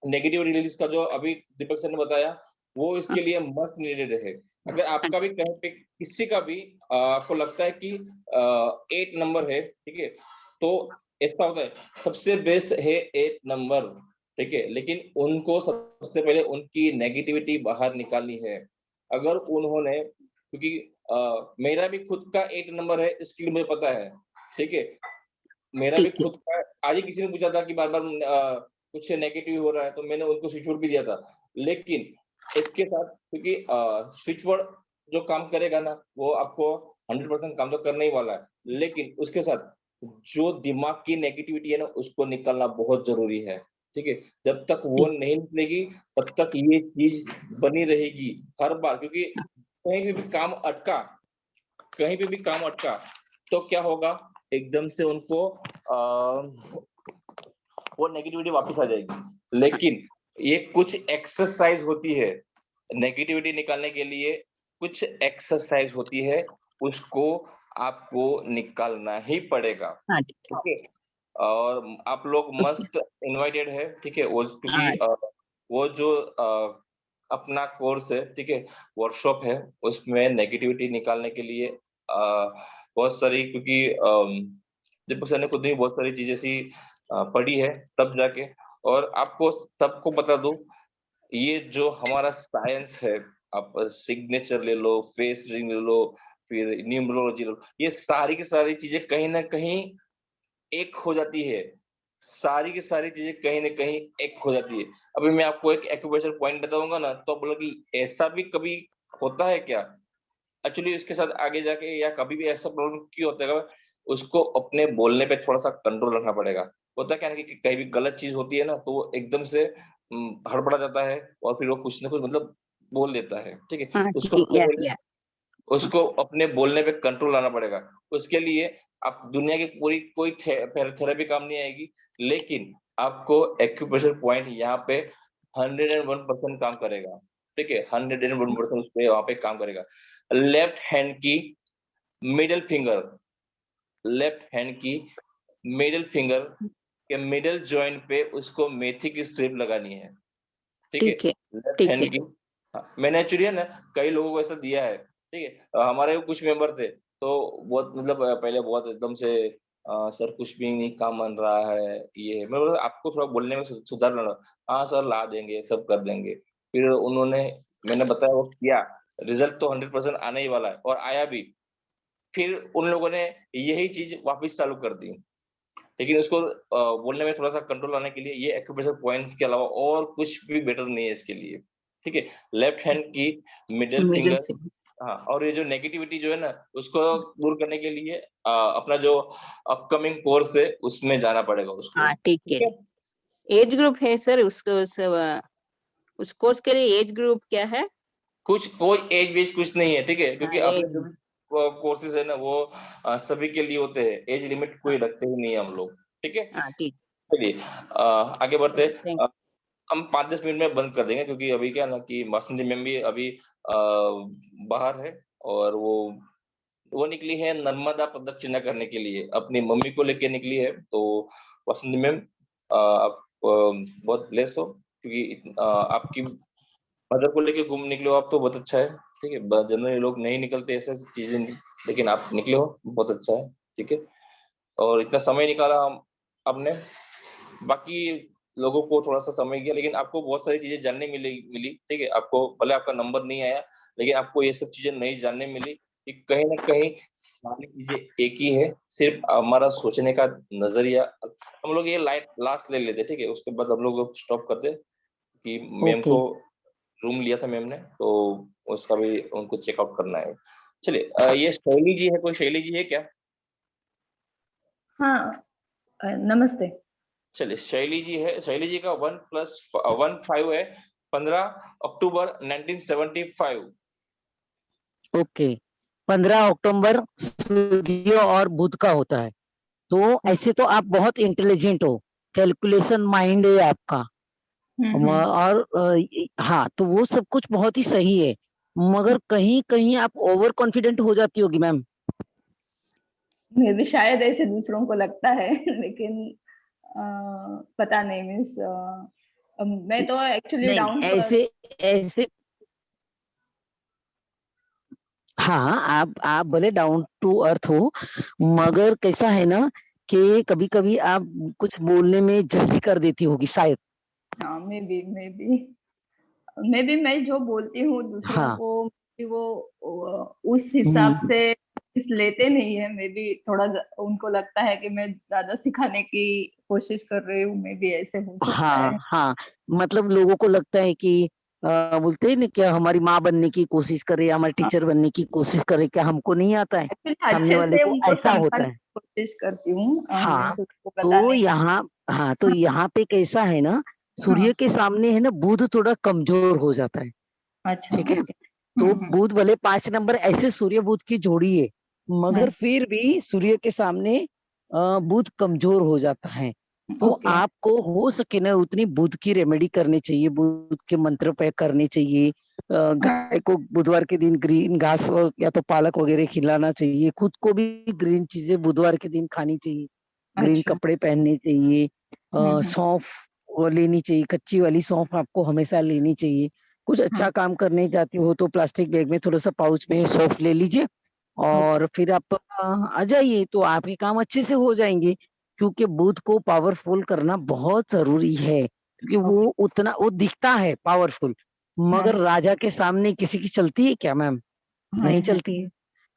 नेगेटिव रिलीज का जो अभी दीपक सर ने बताया वो इसके लिए मस्ट नीडेड है। अगर आपका भी कहीं पे किसी का भी आपको लगता है कि 8 नंबर है, ठीक है, तो ऐसा होता है सबसे बेस्ट है 8 नंबर, ठीक है, लेकिन उनको सबसे पहले उनकी नेगेटिविटी बाहर निकालनी है। अगर उन्होंने, क्योंकि मेरा भी खुद का 8 नंबर है, इसके लिए मुझे पता है, ठीक है, मेरा भी खुद का। आज ही किसी ने पूछा था कि बार बार कुछ नेगेटिव हो रहा है, तो मैंने उनको स्विच वर्ड भी दिया था, लेकिन इसके साथ क्योंकि स्विच वर्ड जो काम करेगा ना वो आपको 100% काम तो करने ही वाला है, लेकिन उसके साथ जो दिमाग की नेगेटिविटी है ना उसको निकालना बहुत जरूरी है, ठीक है। जब तक वो नहीं निकलेगी तब तक ये चीज बनी रहेगी हर बार, क्योंकि कहीं भी काम अटका, कहीं पे भी काम अटका तो क्या होगा, एकदम से उनको वो नेगेटिविटी वापस आ जाएगी। लेकिन ये कुछ एक्सरसाइज होती है नेगेटिविटी निकालने के लिए, कुछ एक्सरसाइज होती है, उसको आपको निकालना ही पड़ेगा, ठीक है। और आप लोग मस्ट इनवाइटेड है, ठीक है, वो क्योंकि वो जो अपना कोर्स है, ठीक है, वर्कशॉप है, उसमें नेगेटिविटी निकालने के लिए बहुत सारी, क्योंकि दीपक सर ने खुद भी बहुत सारी चीजें सी पढ़ी है तब जाके। और आपको सबको बता दूं, ये जो हमारा साइंस है, आप सिग्नेचर ले लो, फेस रीडिंग ले लो, फिर न्यूमरोलॉजी ले लो, ये सारी की सारी चीजें कहीं ना कहीं एक हो जाती है, सारी की सारी चीजें कहीं ना कहीं एक हो जाती है। अभी मैं आपको एक एक्यूप्रेशर पॉइंट बताऊंगा ना, तो आप बोलोगे कि ऐसा भी कभी होता है क्या? एक्चुअली इसके साथ आगे जाके या कभी भी ऐसा प्रॉब्लम क्यों होता है, उसको अपने बोलने पे थोड़ा सा कंट्रोल रखना पड़ेगा। होता क्या है कि कहीं भी गलत चीज होती है ना तो वो एकदम से हड़बड़ा जाता है और फिर वो कुछ ना कुछ मतलब बोल देता है, ठीक है। उसको अपने बोलने पे कंट्रोल लाना पड़ेगा। उसके लिए आप दुनिया की पूरी कोई थेरेपी काम नहीं आएगी, लेकिन आपको एक्यूप्रेशर पॉइंट यहाँ पे 101% काम करेगा, ठीक है, 101% उस पे वहां पे काम करेगा। लेफ्ट हैंड की मिडिल फिंगर, लेफ्ट हैंड की मिडिल फिंगर के मिडिल जॉइंट पे उसको मेथी की स्ट्रिप लगानी है, ठीक है, लेफ्ट हैंड की। मैंने एक्चुअली है ना कई लोगों को ऐसा दिया है, ठीक है, हमारे कुछ मेंबर थे तो बहुत मतलब पहले बहुत एकदम से सर कुछ भी नहीं काम बन रहा है, ये मैं बोला आपको थोड़ा बोलने में सुधार लाना। हाँ सर ला देंगे, सब कर देंगे। फिर उन्होंने, मैंने बताया वो किया, रिजल्ट तो 100% आने ही वाला है और आया भी। फिर उन लोगों ने यही चीज वापस चालू कर दी, लेकिन उसको बोलने में थोड़ा सा कंट्रोल लाने के लिए ये एक्यूप्रेशर पॉइंट्स के अलावा और कुछ भी बेटर नहीं है इसके लिए, ठीक है। लेफ्ट हैंड की मिडिल फिंगर, हाँ, और ये जो नेगेटिविटी जो है ना उसको दूर करने के लिए अपना जो अपकमिंग कोर्स है उसमें जाना पड़ेगा उसको, ठीक है। एज ग्रुप है सर उसको, उस कोर्स के लिए एज ग्रुप क्या है? कुछ कोई एज बेज कुछ नहीं है, ठीक है, क्योंकि अपने जो कोर्सेज है ना वो सभी के लिए होते हैं, एज लिमिट कोई रखते ही नहीं है हम लोग, ठीक है। चलिए आगे बढ़ते। हम 5-10 मिनट में बंद कर देंगे, क्योंकि अभी क्या ना कि वासंती मैम भी अभी बाहर है और वो निकली है नर्मदा प्रदक्षिणा करने के लिए, अपनी मम्मी को लेके निकली है। तो वासंती मैम आप बहुत ब्लेस हो, क्योंकि आपकी मदर को लेके घूम निकले हो आप, तो बहुत अच्छा है, ठीक है। जनरली लोग नहीं निकलते ऐसे चीजें, लेकिन आप निकले हो, बहुत अच्छा है, ठीक है। और इतना समय निकाला हम आपने, बाकी लोगों को थोड़ा सा समय गया, लेकिन आपको बहुत सारी चीजें जानने मिली, ठीक है। आपको भले आपका नंबर नहीं आया, लेकिन आपको ये सब चीजें नहीं जानने मिली कि कहीं ना कहीं सारी चीजें एक ही है, सिर्फ हमारा सोचने का नजरिया। हम लोग ये लास्ट ले लेते, ठीक है, उसके बाद हम लोग स्टॉप करते कि मैम को रूम लिया था मैम ने, तो उसका भी उनको चेकआउट करना है। चलिए ये शैली जी है, कोई शैली जी है क्या? हाँ नमस्ते। चलिए शैली जी है, शैली जी का 1+15 है, 15 अक्टूबर 1975। ओके, 15 अक्टूबर सूर्य और बुध का होता है। तो ऐसे तो आप बहुत इंटेलिजेंट हो, कैलकुलेशन माइंड है आपका, और हाँ, तो वो सब कुछ बहुत ही सही है, मगर कहीं कहीं आप ओवर कॉन्फिडेंट हो जाती होगी मैम। मे भी शायद ऐसे दूसरों को लगता है, लेकिन पता नहीं, मीन्स मैं तो एक्चुअली नहीं डाउन टू ऐसे ऐसे हाँ, आप भले डाउन टू अर्थ हो, मगर कैसा है ना कि कभी कभी आप कुछ बोलने में जल्दी कर देती होगी शायद। हाँ, मे बी मैं जो बोलती हूँ दूसरों हाँ। को कि वो उस हिसाब से इस लेते नहीं है। मे बी थोड़ा उनको लगता है कि मैं ज्यादा सिखाने की कोशिश कर रही हूँ। मे बी ऐसे हो सकता है। हाँ हाँ, मतलब लोगों को लगता है कि बोलते हैं ना क्या हमारी माँ बनने की कोशिश करे, हमारे टीचर बनने की कोशिश करे, क्या हमको नहीं आता है? एक्चुअली सामने अच्छे वाले से को उनको ऐसा होता समझाने है। की कोशिश करती हूँ। हाँ, मीन्स उसको तो बताने की। यहाँ हाँ तो यहाँ पे कैसा है ना, सूर्य हाँ, के सामने है ना बुध थोड़ा कमजोर हो जाता है। अच्छा, ठीक है, ओके। तो बुध भले 5 नंबर ऐसे सूर्य बुध की जोड़ी है, मगर फिर भी सूर्य के सामने बुध कमजोर हो जाता है। तो ओके। आपको हो सके ना उतनी बुध की रेमेडी करनी चाहिए, बुध के मंत्र पे करने चाहिए। गाय को बुधवार के दिन ग्रीन घास या तो पालक वगैरह खिलाना चाहिए, खुद को भी ग्रीन चीजें बुधवार के दिन खानी चाहिए, ग्रीन अच्छा। कपड़े पहनने चाहिए, हम्म। सौंफ वो लेनी चाहिए, कच्ची वाली सौंफ आपको हमेशा लेनी चाहिए। कुछ अच्छा काम करने जाती हो तो प्लास्टिक बैग में थोड़ा सा पाउच में सौंफ ले लीजिए और फिर आप आ जाइए, तो आपके काम अच्छे से हो जाएंगे। क्योंकि बुध को पावरफुल करना बहुत जरूरी है, क्योंकि वो उतना वो दिखता है पावरफुल, मगर राजा के सामने किसी की चलती है क्या मैम? नहीं चलती है।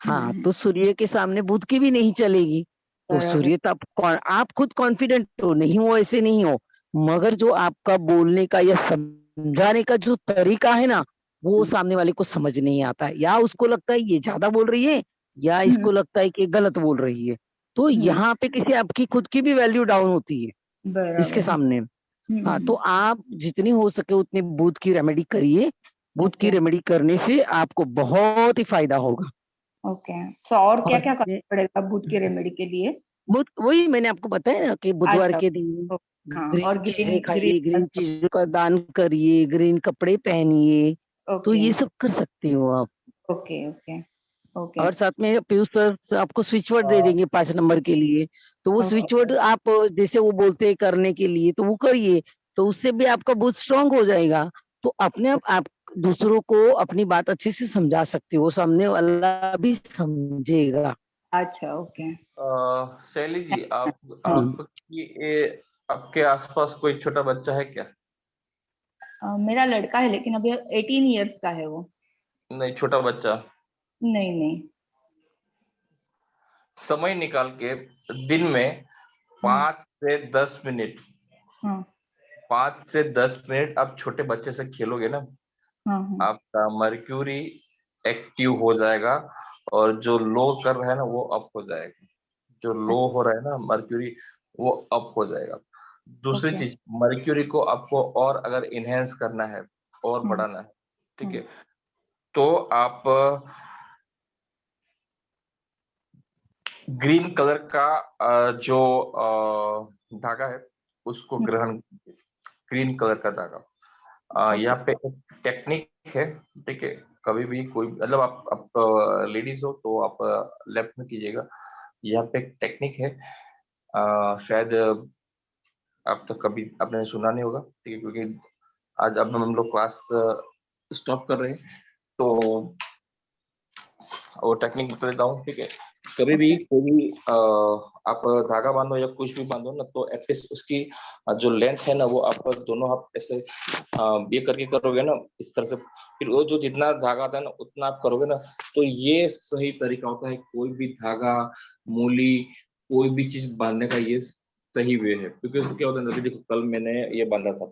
हाँ, तो सूर्य के सामने बुध की भी नहीं चलेगी। तो बराबर। सूर्य तो आप खुद कॉन्फिडेंट हो, नहीं हो ऐसे नहीं हो, मगर जो आपका बोलने का या समझाने का जो तरीका है ना, वो सामने वाले को समझ नहीं आता है, या उसको लगता है ये ज्यादा बोल रही है, या इसको लगता है कि गलत बोल रही है। तो यहाँ पे किसी आपकी खुद की भी वैल्यू डाउन होती है इसके बराबर। सामने। हाँ, तो आप जितनी हो सके उतनी बुध की रेमेडी करिए। बुध की ओके। रेमेडी करने से आपको बहुत ही फायदा होगा। ओके, तो और क्या और क्या करना पड़ेगा बुध की रेमेडी के लिए? बुध वही मैंने आपको बताया ना कि बुधवार अच्छा। के दिन हाँ, ग्रीन और चीजें ग्रीन खाइए, ग्रीन। ग्रीन चीजों का दान करिए, ग्रीन कपड़े पहनिए, तो ओके ये सब कर सकती हो आप। ओके ओके ओके और साथ में पीयूष सर आपको स्विच वर्ड दे देंगे 5 नंबर के लिए, तो वो स्विच वर्ड आप जैसे वो बोलते हैं करने के लिए तो वो करिए, तो उससे भी आपका बुध स्ट्रांग हो जाएगा। तो अपने आप दूसरों को अपनी बात अच्छे से समझा सकते हो, सामने वाला भी समझेगा। अच्छा, ओके। शैली जी, आपकी आपके आसपास कोई छोटा बच्चा है क्या? मेरा लड़का है, लेकिन अभी 18 इयर्स का है वो। नहीं, छोटा बच्चा। नहीं नहीं। समय निकाल के दिन में 5 से 10 मिनट, हाँ 5 से 10 मिनट आप छोटे बच्चे से खेलोगे ना, हाँ हाँ। आपका मर्क्यूरी एक्टिव हो जाएगा और जो लो कर रहा है ना वो अप हो जाएगा। जो लो हो रहा है ना मर्क्यूरी, वो अप हो जाएगा। दूसरी ओके। चीज, मर्क्यूरी को आपको और अगर इनहेंस करना है और बढ़ाना है, ठीक है, तो आप ग्रीन कलर का जो धागा है उसको ग्रहण, ग्रीन कलर का धागा। यहाँ पे एक टेक्निक है, ठीक है, कभी भी कोई मतलब आप लेडीज हो तो आप लेफ्ट में कीजिएगा। यहाँ पे एक टेक्निक है, शायद आप तो कभी आपने सुना नहीं होगा, ठीक है, क्योंकि आज अब हम लोग क्लास स्टॉप कर रहे हैं, तो वो टेक्निक बता देता हूँ, ठीक है। कभी भी कोई भी आप धागा बांधो या कुछ भी बांधो ना, तो एटलीस्ट उसकी जो लेंथ है ना वो आप दोनों हाथ ऐसे ये करके करोगे ना इस तरह से, फिर वो जो जितना धागा आता है ना उतना आप करोगे ना, तो ये सही तरीका होता है। कोई भी धागा, मूली, कोई भी चीज बांधने का ये सही वे है। क्योंकि उसको क्या होता है ना, देखो कल मैंने ये बांधा था,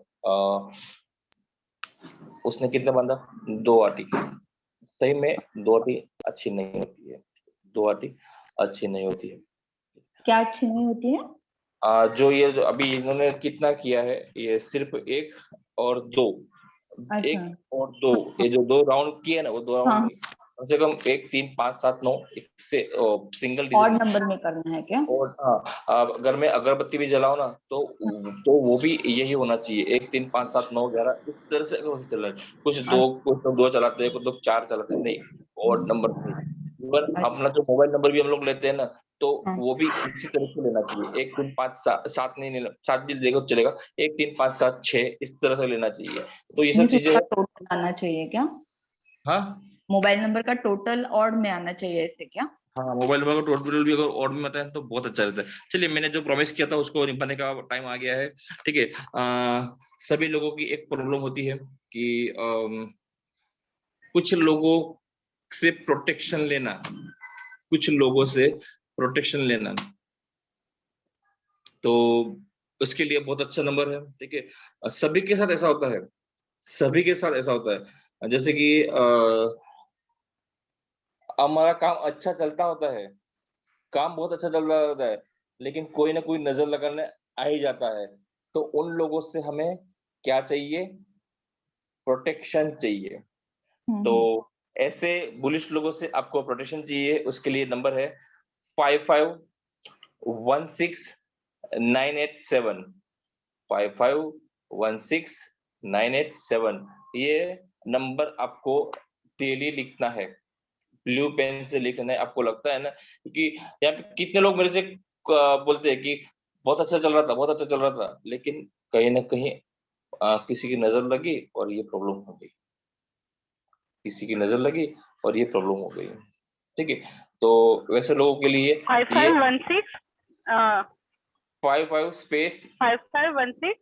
उसने कितना बांधा, 2 आटी। सही में 2 आटी अच्छी नहीं होती है, 2 आटी अच्छी नहीं होती है। क्या अच्छी नहीं होती है? जो ये जो अभी इन्होंने कितना किया है, ये सिर्फ 1 और 2, अच्छा। 1 और 2, ये जो 2 राउंड किए ना वो 2 राउंड हाँ। नहीं, कम से कम 1 3 5 7 9 से सिंगल ऑड डिजिट। नंबर में करना है क्या? और हाँ, अगर मैं अगरबत्ती भी जलाओ ना तो वो भी यही होना चाहिए, 1 3 5 7 9 11 इस तरह से चलना। कुछ लोग 2 चलाते हैं, कुछ लोग 4 चलाते हैं, नहीं, ऑड नंबर नहीं। इवन अपना जो मोबाइल नंबर भी हम लोग लेते हैं ना, तो वो भी इसी तरह से लेना चाहिए। 1 3 5 7 नहीं लेना, 7 भी देगा तो चलेगा, 1 3 5 7 6 इस तरह से लेना चाहिए। तो ये सब मीन्स चीजें उसका टोटल आना चाहिए क्या? हाँ मोबाइल नंबर का टोटल ऑड में आना चाहिए ऐसे क्या? हाँ, मोबाइल नंबर का टोटल भी अगर और भी बताएं तो बहुत अच्छा रहता है। चलिए, मैंने जो प्रॉमिस किया था उसको निभाने का टाइम आ गया है। ठीक है, सभी लोगों की एक प्रॉब्लम होती है कि कुछ लोगों से प्रोटेक्शन लेना, कुछ लोगों से प्रोटेक्शन लेना, तो उसके लिए बहुत अच्छा नंबर है। ठीक है, सभी के साथ ऐसा होता है, सभी के साथ ऐसा होता है। जैसे कि हमारा काम अच्छा चलता होता है, काम बहुत अच्छा चल रहा होता है, लेकिन कोई ना कोई नजर लगाने आ ही जाता है। तो उन लोगों से हमें क्या चाहिए? प्रोटेक्शन चाहिए। तो ऐसे बुलिश लोगों से आपको प्रोटेक्शन चाहिए, उसके लिए नंबर है 551698 551698 ये नंबर आपको डेली लिखना है, ब्लू पेन से लिखना है। आपको लगता है ना, क्योंकि यहाँ पे कितने लोग मेरे से बोलते हैं कि बहुत अच्छा चल रहा था, बहुत अच्छा चल रहा था, लेकिन कहीं ना कहीं किसी की नजर लगी और ये प्रॉब्लम हो गई, किसी की नजर लगी और ये प्रॉब्लम हो गई। ठीक है, तो वैसे लोगों के लिए ये 5516 55 स्पेस 5516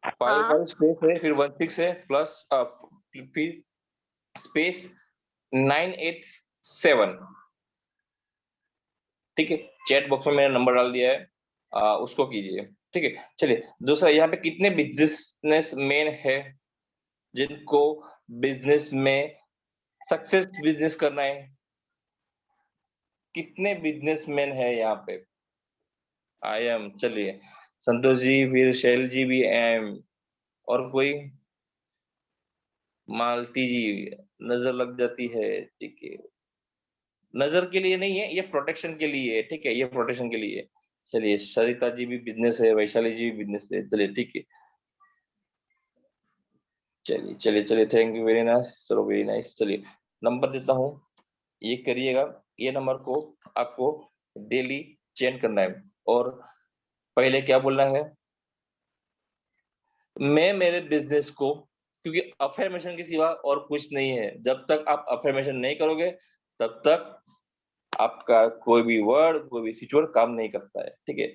55 स्पेस है, फिर 16 है, प्लस फिर स्पेस 987। ठीक है, चैट बॉक्स में मैंने नंबर डाल दिया है, उसको कीजिए। ठीक है, चलिए दूसरा, यहाँ पे कितने बिजनेसमैन है जिनको बिजनेस में सक्सेस बिजनेस करना है? कितने बिजनेसमैन है यहाँ पे? आई एम, चलिए संतोष जी, फिर शैल जी भी एम, और कोई? मालती जी, नजर लग जाती है। ठीक है, नजर के लिए नहीं है, ये प्रोटेक्शन के लिए है। ठीक है, ये प्रोटेक्शन के लिए है। चलिए, सरिता जी भी बिजनेस है, वैशाली जी भी बिजनेस है। चलिए ठीक है, चलिए चलिए चलिए, थैंक यू, वेरी नाइस, चलो वेरी नाइस। चलिए नंबर देता हूँ, ये करिएगा। ये नंबर को आपको डेली चेंज करना है, और पहले क्या बोलना है? मैं मेरे बिजनेस को, क्योंकि अफर्मेशन के सिवा और कुछ नहीं है। जब तक आप अफर्मेशन नहीं करोगे तब तक आपका कोई भी वर्ड, कोई भी स्विच वर्ड काम नहीं करता है। ठीक है,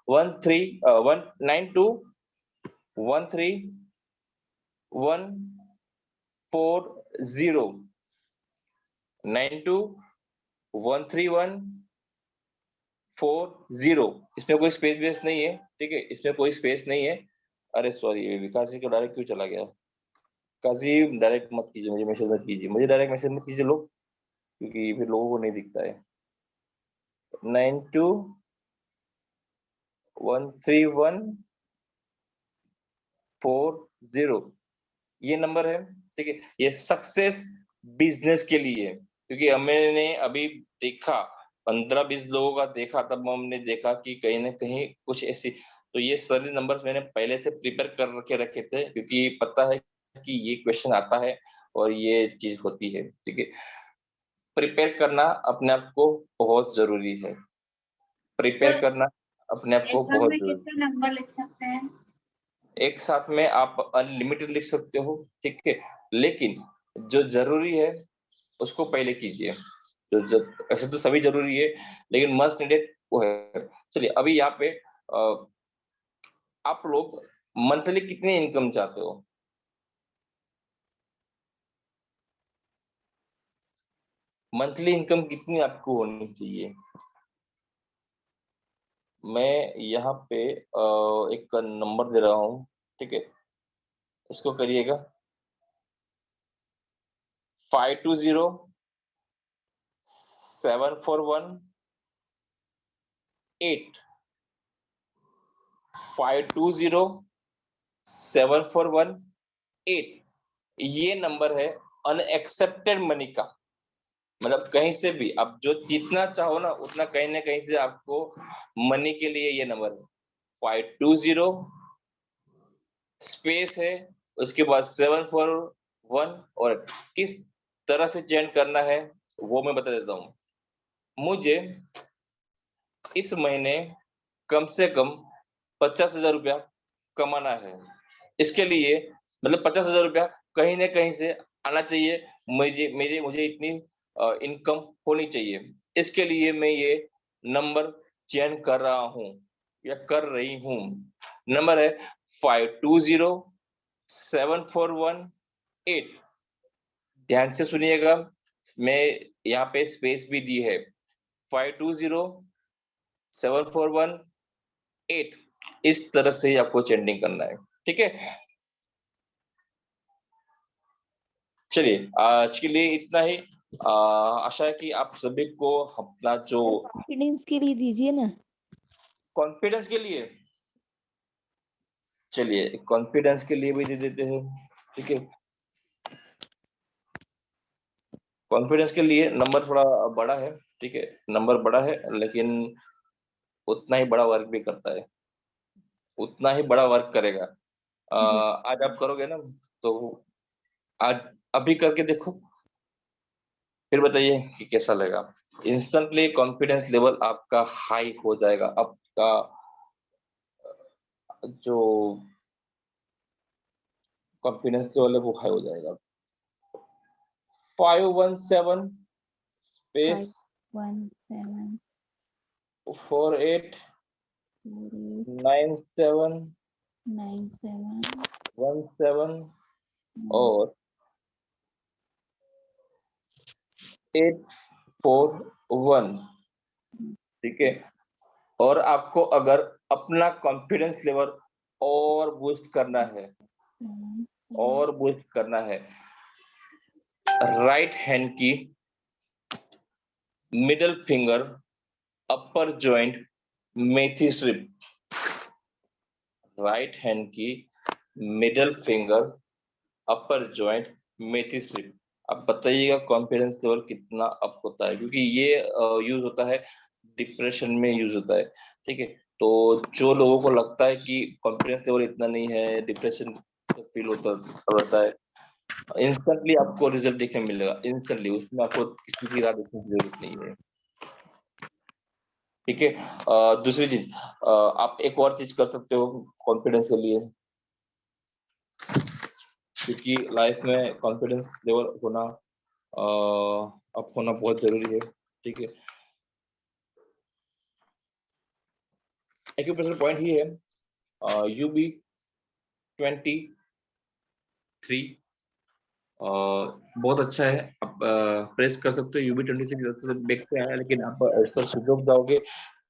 192131440 इसमें कोई स्पेस बेस नहीं है। ठीक है, इसमें कोई स्पेस नहीं है। अरे सॉरी, विकास जी को डायरेक्ट क्यों चला गया? काजी, डायरेक्ट मत कीजिए, मुझे मैसेज मत कीजिए, मुझे डायरेक्ट मैसेज मत कीजिए लोग, क्योंकि फिर लोगों को नहीं दिखता है। 92131440 ये नंबर है। ठीक है, ये सक्सेस बिजनेस के लिए, क्योंकि हमने अभी देखा 15-20 लोगों का देखा, तब हमने देखा कि कहीं ना कहीं कुछ ऐसी, तो ये सारे नंबर्स मैंने पहले से प्रिपेयर कर रखे थे, क्योंकि पता है कि ये क्वेश्चन आता है और ये चीज होती है। ठीक है, प्रिपेयर करना अपने आप को बहुत जरूरी है, प्रिपेयर करना अपने आप को बहुत जरूरी है। कितने नंबर लिख सकते हैं? एक साथ में आप अनलिमिटेड लिख सकते हो। ठीक है, लेकिन जो जरूरी है उसको पहले कीजिए। जो ऐसे तो सभी जरूरी है, लेकिन मस्ट नीडेड वो है। चलिए, अभी यहाँ पे आप लोग मंथली कितनी इनकम चाहते हो? मंथली इनकम कितनी आपको होनी चाहिए? मैं यहाँ पे एक नंबर दे रहा हूँ। ठीक है, इसको करिएगा 520741 520741 ये नंबर है अनएक्सेप्टेड मनी का। मतलब कहीं से भी आप जो जितना चाहो ना उतना कहीं ना कहीं से आपको मनी के लिए ये नंबर है। 520 स्पेस है, उसके बाद 741, और किस तरह से चेंज करना है वो मैं बता देता हूँ। मुझे इस महीने कम से कम 50,000 रुपया कमाना है। इसके लिए मतलब 50,000 रुपया कहीं ना कहीं से आना चाहिए। मुझे इतनी इनकम होनी चाहिए। इसके लिए मैं ये नंबर चयन कर रहा हूँ या कर रही हूँ। नंबर है 520741 ध्यान से सुनिएगा, मैं यहाँ पे स्पेस भी दी है। 520741 इस तरह से ही आपको चेंडिंग करना है, ठीक है। चलिए आज के लिए इतना ही। आशा है कि आप सभी को अपना जो कॉन्फिडेंस के लिए दीजिए ना। कॉन्फिडेंस के लिए, चलिए कॉन्फिडेंस के लिए भी दे देते हैं, ठीक है। कॉन्फिडेंस के लिए नंबर थोड़ा बड़ा है, ठीक है, नंबर बड़ा है लेकिन उतना ही बड़ा वर्क भी करता है, उतना ही बड़ा वर्क करेगा। आज आप करोगे ना, तो आज अभी करके देखो, फिर बताइए कि कैसा लगा। इंस्टेंटली कॉन्फिडेंस लेवल आपका हाई हो जाएगा, आपका जो कॉन्फिडेंस लेवल है वो हाई हो जाएगा। 517 स्पेस 517 48 97 97 17 और 841, ठीक है। और आपको अगर अपना कॉन्फिडेंस लेवल और बूस्ट करना है, और बूस्ट करना है, राइट हैंड की मिडल फिंगर अपर जॉइंट मेथी स्ट्रिप, राइट हैंड की मिडल फिंगर अपर जॉइंट मेथी स्ट्रिप। अब बताइएगा कॉन्फिडेंस लेवल कितना अप होता है, क्योंकि ये यूज होता है डिप्रेशन में यूज होता है, ठीक है। तो जो लोगों को लगता है कि कॉन्फिडेंस लेवल इतना नहीं है, डिप्रेशन फील होता है, इंस्टेंटली आपको रिजल्ट देखने मिलेगा, इंस्टेंटली, उसमें आपको किसी की राह देखने की जरूरत नहीं है, ठीक है। दूसरी चीज, आप एक और चीज कर सकते हो कॉन्फिडेंस के लिए, क्योंकि लाइफ में कॉन्फिडेंस लेवल होना अप होना बहुत जरूरी है, ठीक है। एक्यूप्रेशर पॉइंट ही है UB23, बहुत अच्छा है, आप प्रेस कर सकते हो। UB23 बैक पे आया, लेकिन आप इस पर सुबह जाओगे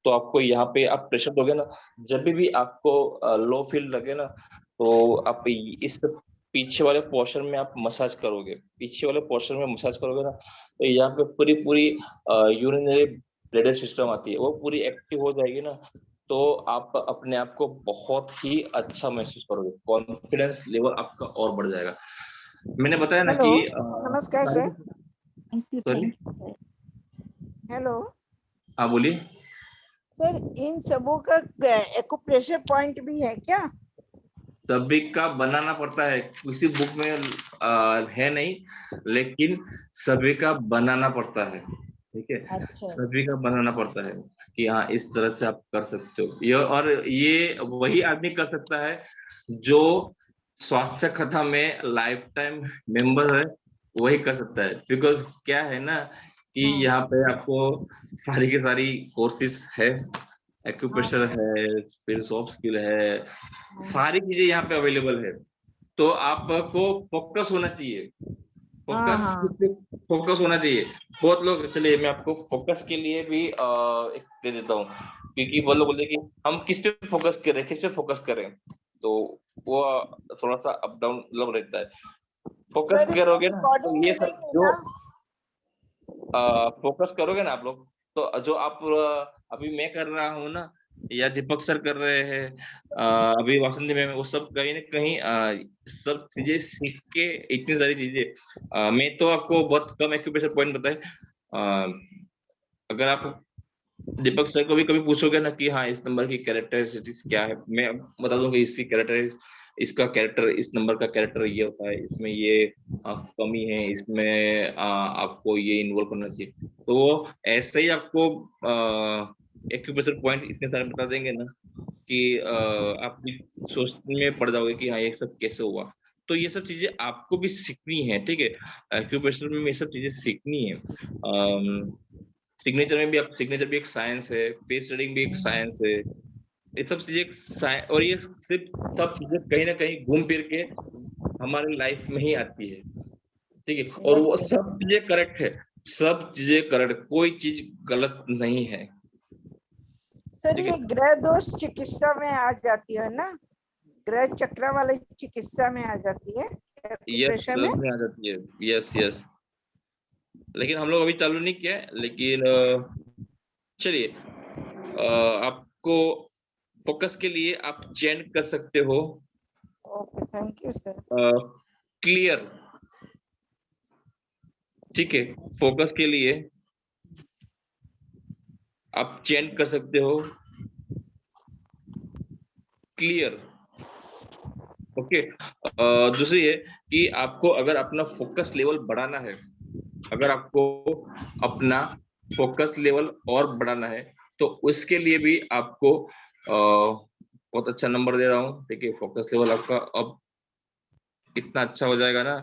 तो आपको यहाँ पे आप प्रेशर दोगे ना, जब भी आपको लो फील लगे ना, तो आप इस पीछे वाले पोर्शन में आप मसाज करोगे, पीछे वाले पोर्शन में मसाज करोगे ना, तो यहाँ पे पूरी यूरिनरी ब्लैडर सिस्टम आती है, वो पूरी एक्टिव हो जाएगी ना, तो आप अपने आप को बहुत ही अच्छा महसूस करोगे, कॉन्फिडेंस लेवल आपका और बढ़ जाएगा। मैंने बताया ना कि नमस्कार सर। सॉरी, हेलो हाँ बोलिए। सर, इन सबों का एक्यूप्रेशर पॉइंट भी है क्या? सभी का बनाना पड़ता है, किसी बुक में है नहीं, लेकिन सभी का बनाना पड़ता है, ठीक है। अच्छा। सभी का बनाना पड़ता है कि हाँ इस तरह से आप कर सकते हो ये, और ये वही आदमी कर सकता है जो स्वास्थ्य खाता में लाइफ टाइम मेंबर है, वही कर सकता है। बिकॉज क्या है ना कि यहाँ पे आपको सारी की सारी कोर्सेज है, एक्यूप्रेशर है, फिर सॉफ्ट स्किल है, सारी चीजें यहाँ पे अवेलेबल है। तो आपको फोकस होना चाहिए, फोकस होना चाहिए। बहुत लोग, चलिए मैं आपको फोकस के लिए भी एक दे देता हूँ, क्योंकि वो लोग बोलते हैं कि हम किस पे फोकस करें, किस पे फोकस करें, तो वो थोड़ा सा अप डाउन मतलब रहता है। फोकस करोगे ना तो ये सब जो फोकस करोगे ना आप लोग, तो जो आप अभी मैं कर रहा हूँ ना, या दीपक सर कर रहे हैं, अभी वासंती में, वो सब कहीं ना कहीं सब चीजें सीख के, इतनी सारी चीजें, मैं तो आपको बहुत कम एक्यूप्रेशर पॉइंट बताए। अगर आप दीपक सर को भी कभी पूछोगे ना कि हाँ इस नंबर की कैरेक्टरिस्टिक्स क्या है, मैं बता दूंगा इसकी इसका कैरेक्टर, इस नंबर का कैरेक्टर ये होता है, इसमें ये कमी है, इसमें आपको ये इन्वॉल्व करना चाहिए। तो वो ऐसे ही आपको एक्यूप्रेशर पॉइंट इतने सारे बता देंगे ना कि आप भी सोचने में पड़ जाओगे कि हाँ ये सब कैसे हुआ। तो ये सब चीजें आपको भी सीखनी है, ठीक है। एक्यूप्रेशर में ये सब चीजें सीखनी है। सिग्नेचर में भी आप सिग्नेचर भी एक साइंस है, फेस रीडिंग भी एक साइंस है। ये सब चीजें और ये सिर्फ सब चीजें कहीं ना कहीं घूम फिर के हमारे लाइफ में ही आती है, ठीक है। और वो सब चीजें करेक्ट है, सब चीजें करेक्ट, कोई चीज गलत नहीं है। सर ये ग्रह दोष चिकित्सा में आ जाती है ना, ग्रह चक्र वाले चिकित्सा में आ जाती है यस में? में आ जाती है, यस यस। लेकिन हम लोग अभी चालू नहीं किया है, लेकिन चलिए आपको फोकस के लिए आप चेंज कर सकते हो। Okay, thank you sir. Clear, ठीक है। फोकस के लिए आप चेंज कर सकते हो क्लियर, ओके। दूसरी है कि आपको अगर अपना फोकस लेवल बढ़ाना है, अगर आपको अपना फोकस लेवल और बढ़ाना है तो उसके लिए भी आपको बहुत अच्छा नंबर दे रहा हूँ, ठीक है। फोकस लेवल आपका अब इतना अच्छा हो जाएगा ना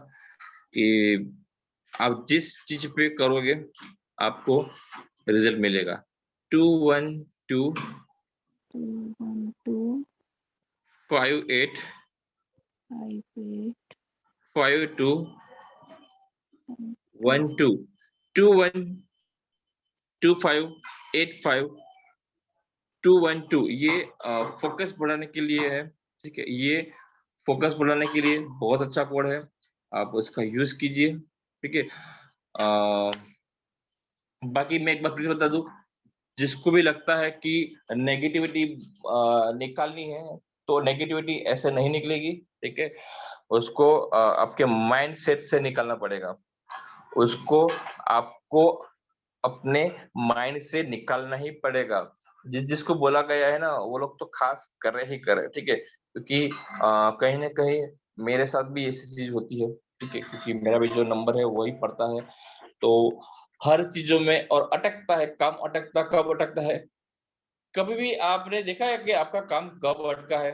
कि आप जिस चीज पे करोगे आपको रिजल्ट मिलेगा। 2 1 2 5 8 5 2 1 2 2 1 2 5 8 5 2 1 2। ये फोकस बढ़ाने के लिए है, ठीक है। ये फोकस बढ़ाने के लिए बहुत अच्छा कोड है, आप उसका यूज कीजिए, ठीक है। बाकी मैं एक बात प्लीज बता दूं, जिसको भी लगता है कि नेगेटिविटी निकालनी है तो नेगेटिविटी ऐसे नहीं निकलेगी, ठीक है। उसको आपके माइंड सेट से निकालना पड़ेगा, उसको आपको अपने माइंड से निकालना ही पड़ेगा। जिसको बोला गया है ना वो लोग तो खास कर रहे ही करे, ठीक है। क्योंकि कहीं ना कहीं मेरे साथ भी ऐसी चीज होती है, ठीक है। क्योंकि मेरा भी जो नंबर है वही पड़ता है, तो हर चीजों में और अटकता है काम। अटकता कब अटकता है? कभी भी आपने देखा है कि आपका काम कब अटका है?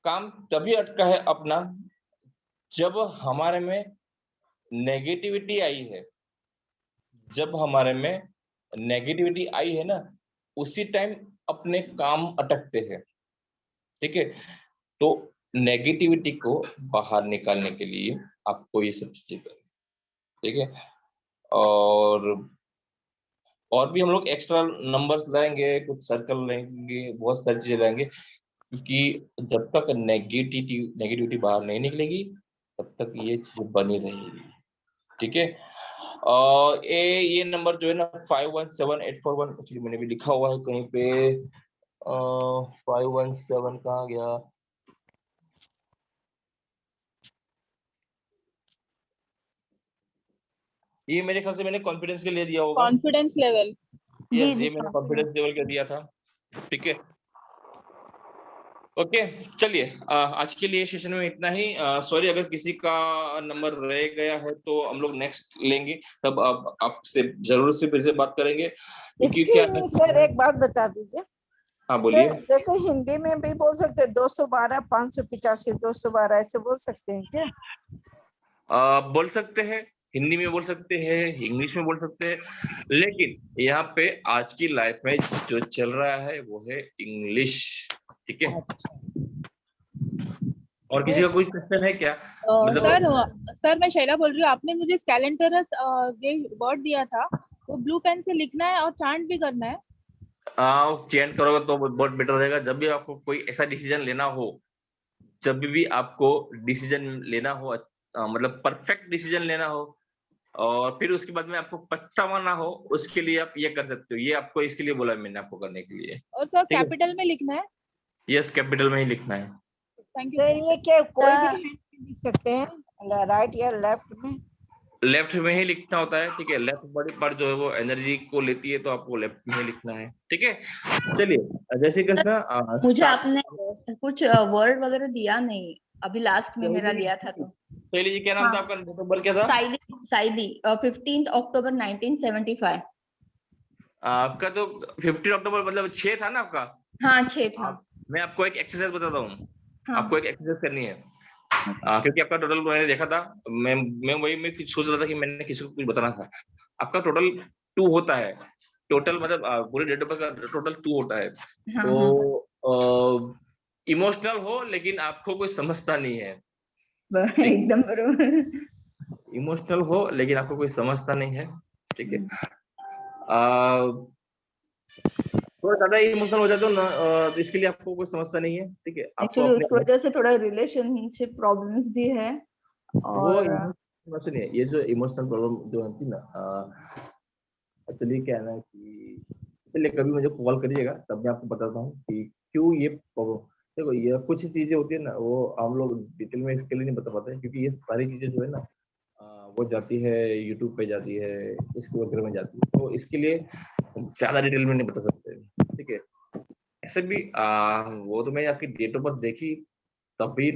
काम तभी अटका है अपना जब हमारे में नेगेटिविटी आई है। जब हमारे में नेगेटिविटी आई है ना, उसी टाइम अपने काम अटकते हैं, ठीक है। तो नेगेटिविटी को बाहर निकालने के लिए आपको ये सब चीजें करनी, ठीक है। और भी हम लोग एक्स्ट्रा नंबर्स लाएंगे, कुछ सर्कल लाएंगे, बहुत सारी चीजें लाएंगे, क्योंकि जब तक नेगेटिविटी बाहर नहीं निकलेगी तब तक ये चीज बनी रहेगी, ठीक है। ये नंबर जो है ना 517841, एक्चुअली मैंने भी लिखा हुआ है कहीं पे। 517 कहाँ गया? ये मेरे ख्याल से मैंने कॉन्फिडेंस के लिए दिया होगा। कॉन्फिडेंस लेवल, यस, ये मैंने कॉन्फिडेंस लेवल का दिया था, ठीक है। ओके, चलिए आज के लिए सेशन में इतना ही। सॉरी अगर किसी का नंबर रह गया है तो हम लोग नेक्स्ट लेंगे, तब आपसे जरूर से फिर से बात करेंगे। क्योंकि क्या सर एक बात बता दीजिए। हाँ बोलिए। जैसे हिंदी में भी बोल सकते हैं 212 585 212, ऐसे बोल सकते हैं क्या? बोल सकते हैं, हिंदी में बोल सकते हैं, इंग्लिश में बोल सकते हैं, लेकिन यहाँ पे आज की लाइफ में जो चल रहा है वो है इंग्लिश, ठीक है। और किसी का कोई क्वेश्चन है क्या? सर मैं शैला बोल रही हूँ। आपने मुझे स्कैलेंटरस ये वर्ड दिया था, वो ब्लू पेन से लिखना है और चांट भी करना है। चेंज करोगे तो बहुत बेटर रहेगा। जब भी आपको कोई ऐसा डिसीजन लेना हो, जब भी आपको डिसीजन लेना हो, मतलब परफेक्ट डिसीजन लेना हो और फिर उसके बाद में आपको पछतावा ना हो, उसके लिए आप ये कर सकते हो। ये आपको इसके लिए बोला मैंने आपको करने के लिए। और सर कैपिटल में लिखना है? यस, कैपिटल में ही लिखना है। Thank you. ये क्या कोई भी लिख सकते हैं, राइट या लेफ्ट में? लेफ्ट में ही लिखना होता है, ठीक है। लेफ्ट बॉडी पार्ट जो है वो एनर्जी को लेती है, तो आपको लेफ्ट में ही लिखना है, ठीक है। चलिए, जैसे कृष्णा मुझे आपने कुछ वर्ड वगैरह दिया नहीं अभी, लास्ट में मेरा लिया था तो। पहले जी क्या नाम था आपका? नंबर क्या था? साइदी 15 अक्टूबर 1975। आपका तो 15 अक्टूबर मतलब 6 था ना आपका? हाँ 6 था। मैं आपको एक एक्सरसाइज बताता हूँ। हाँ। आपको एक एक्सरसाइज करनी है। क्योंकि आपका टोटल मैंने देखा था, मैं सोच रहा था कि मैंने किसी को कुछ बताना था। आपका टोटल 2 होता है। टोटल मतलब पूरे डेट ऑफ बर्थ का टोटल 2 होता है। हाँ, तो इमोशनल हो लेकिन आपको कोई समझता नहीं है। एकदम बरोबर। इमोशनल हो लेकिन आपको कोई समझता नहीं है, ठीक है। थोड़ा ज्यादा इमोशनल हो जाते हो ना, तो इसके लिए आपको कोई समझता नहीं है, ठीक है। आपको एक्चुअली अपने उसकी वजह से थोड़ा रिलेशनशिप प्रॉब्लम्स भी है वो और इमोशनल नहीं है, ये जो इमोशनल प्रॉब्लम जो होती है ना, एक्चुअली क्या है ना कि चलिए कभी मुझे कॉल करिएगा तब मैं आपको बताता हूँ कि क्यों ये प्रॉब्लम। देखो ये कुछ चीजें होती है ना, वो हम लोग डिटेल में इसके लिए नहीं बता पाते क्योंकि ये सारी चीजें जो है ना वो जाती है यूट्यूब पे जाती है, इसको वगैरह में जाती है, तो इसके लिए ज्यादा डिटेल में नहीं बता सकते, ठीक है। ऐसे भी वो तो मैं आपकी डेट ऑफ बर्थ देखी तब भी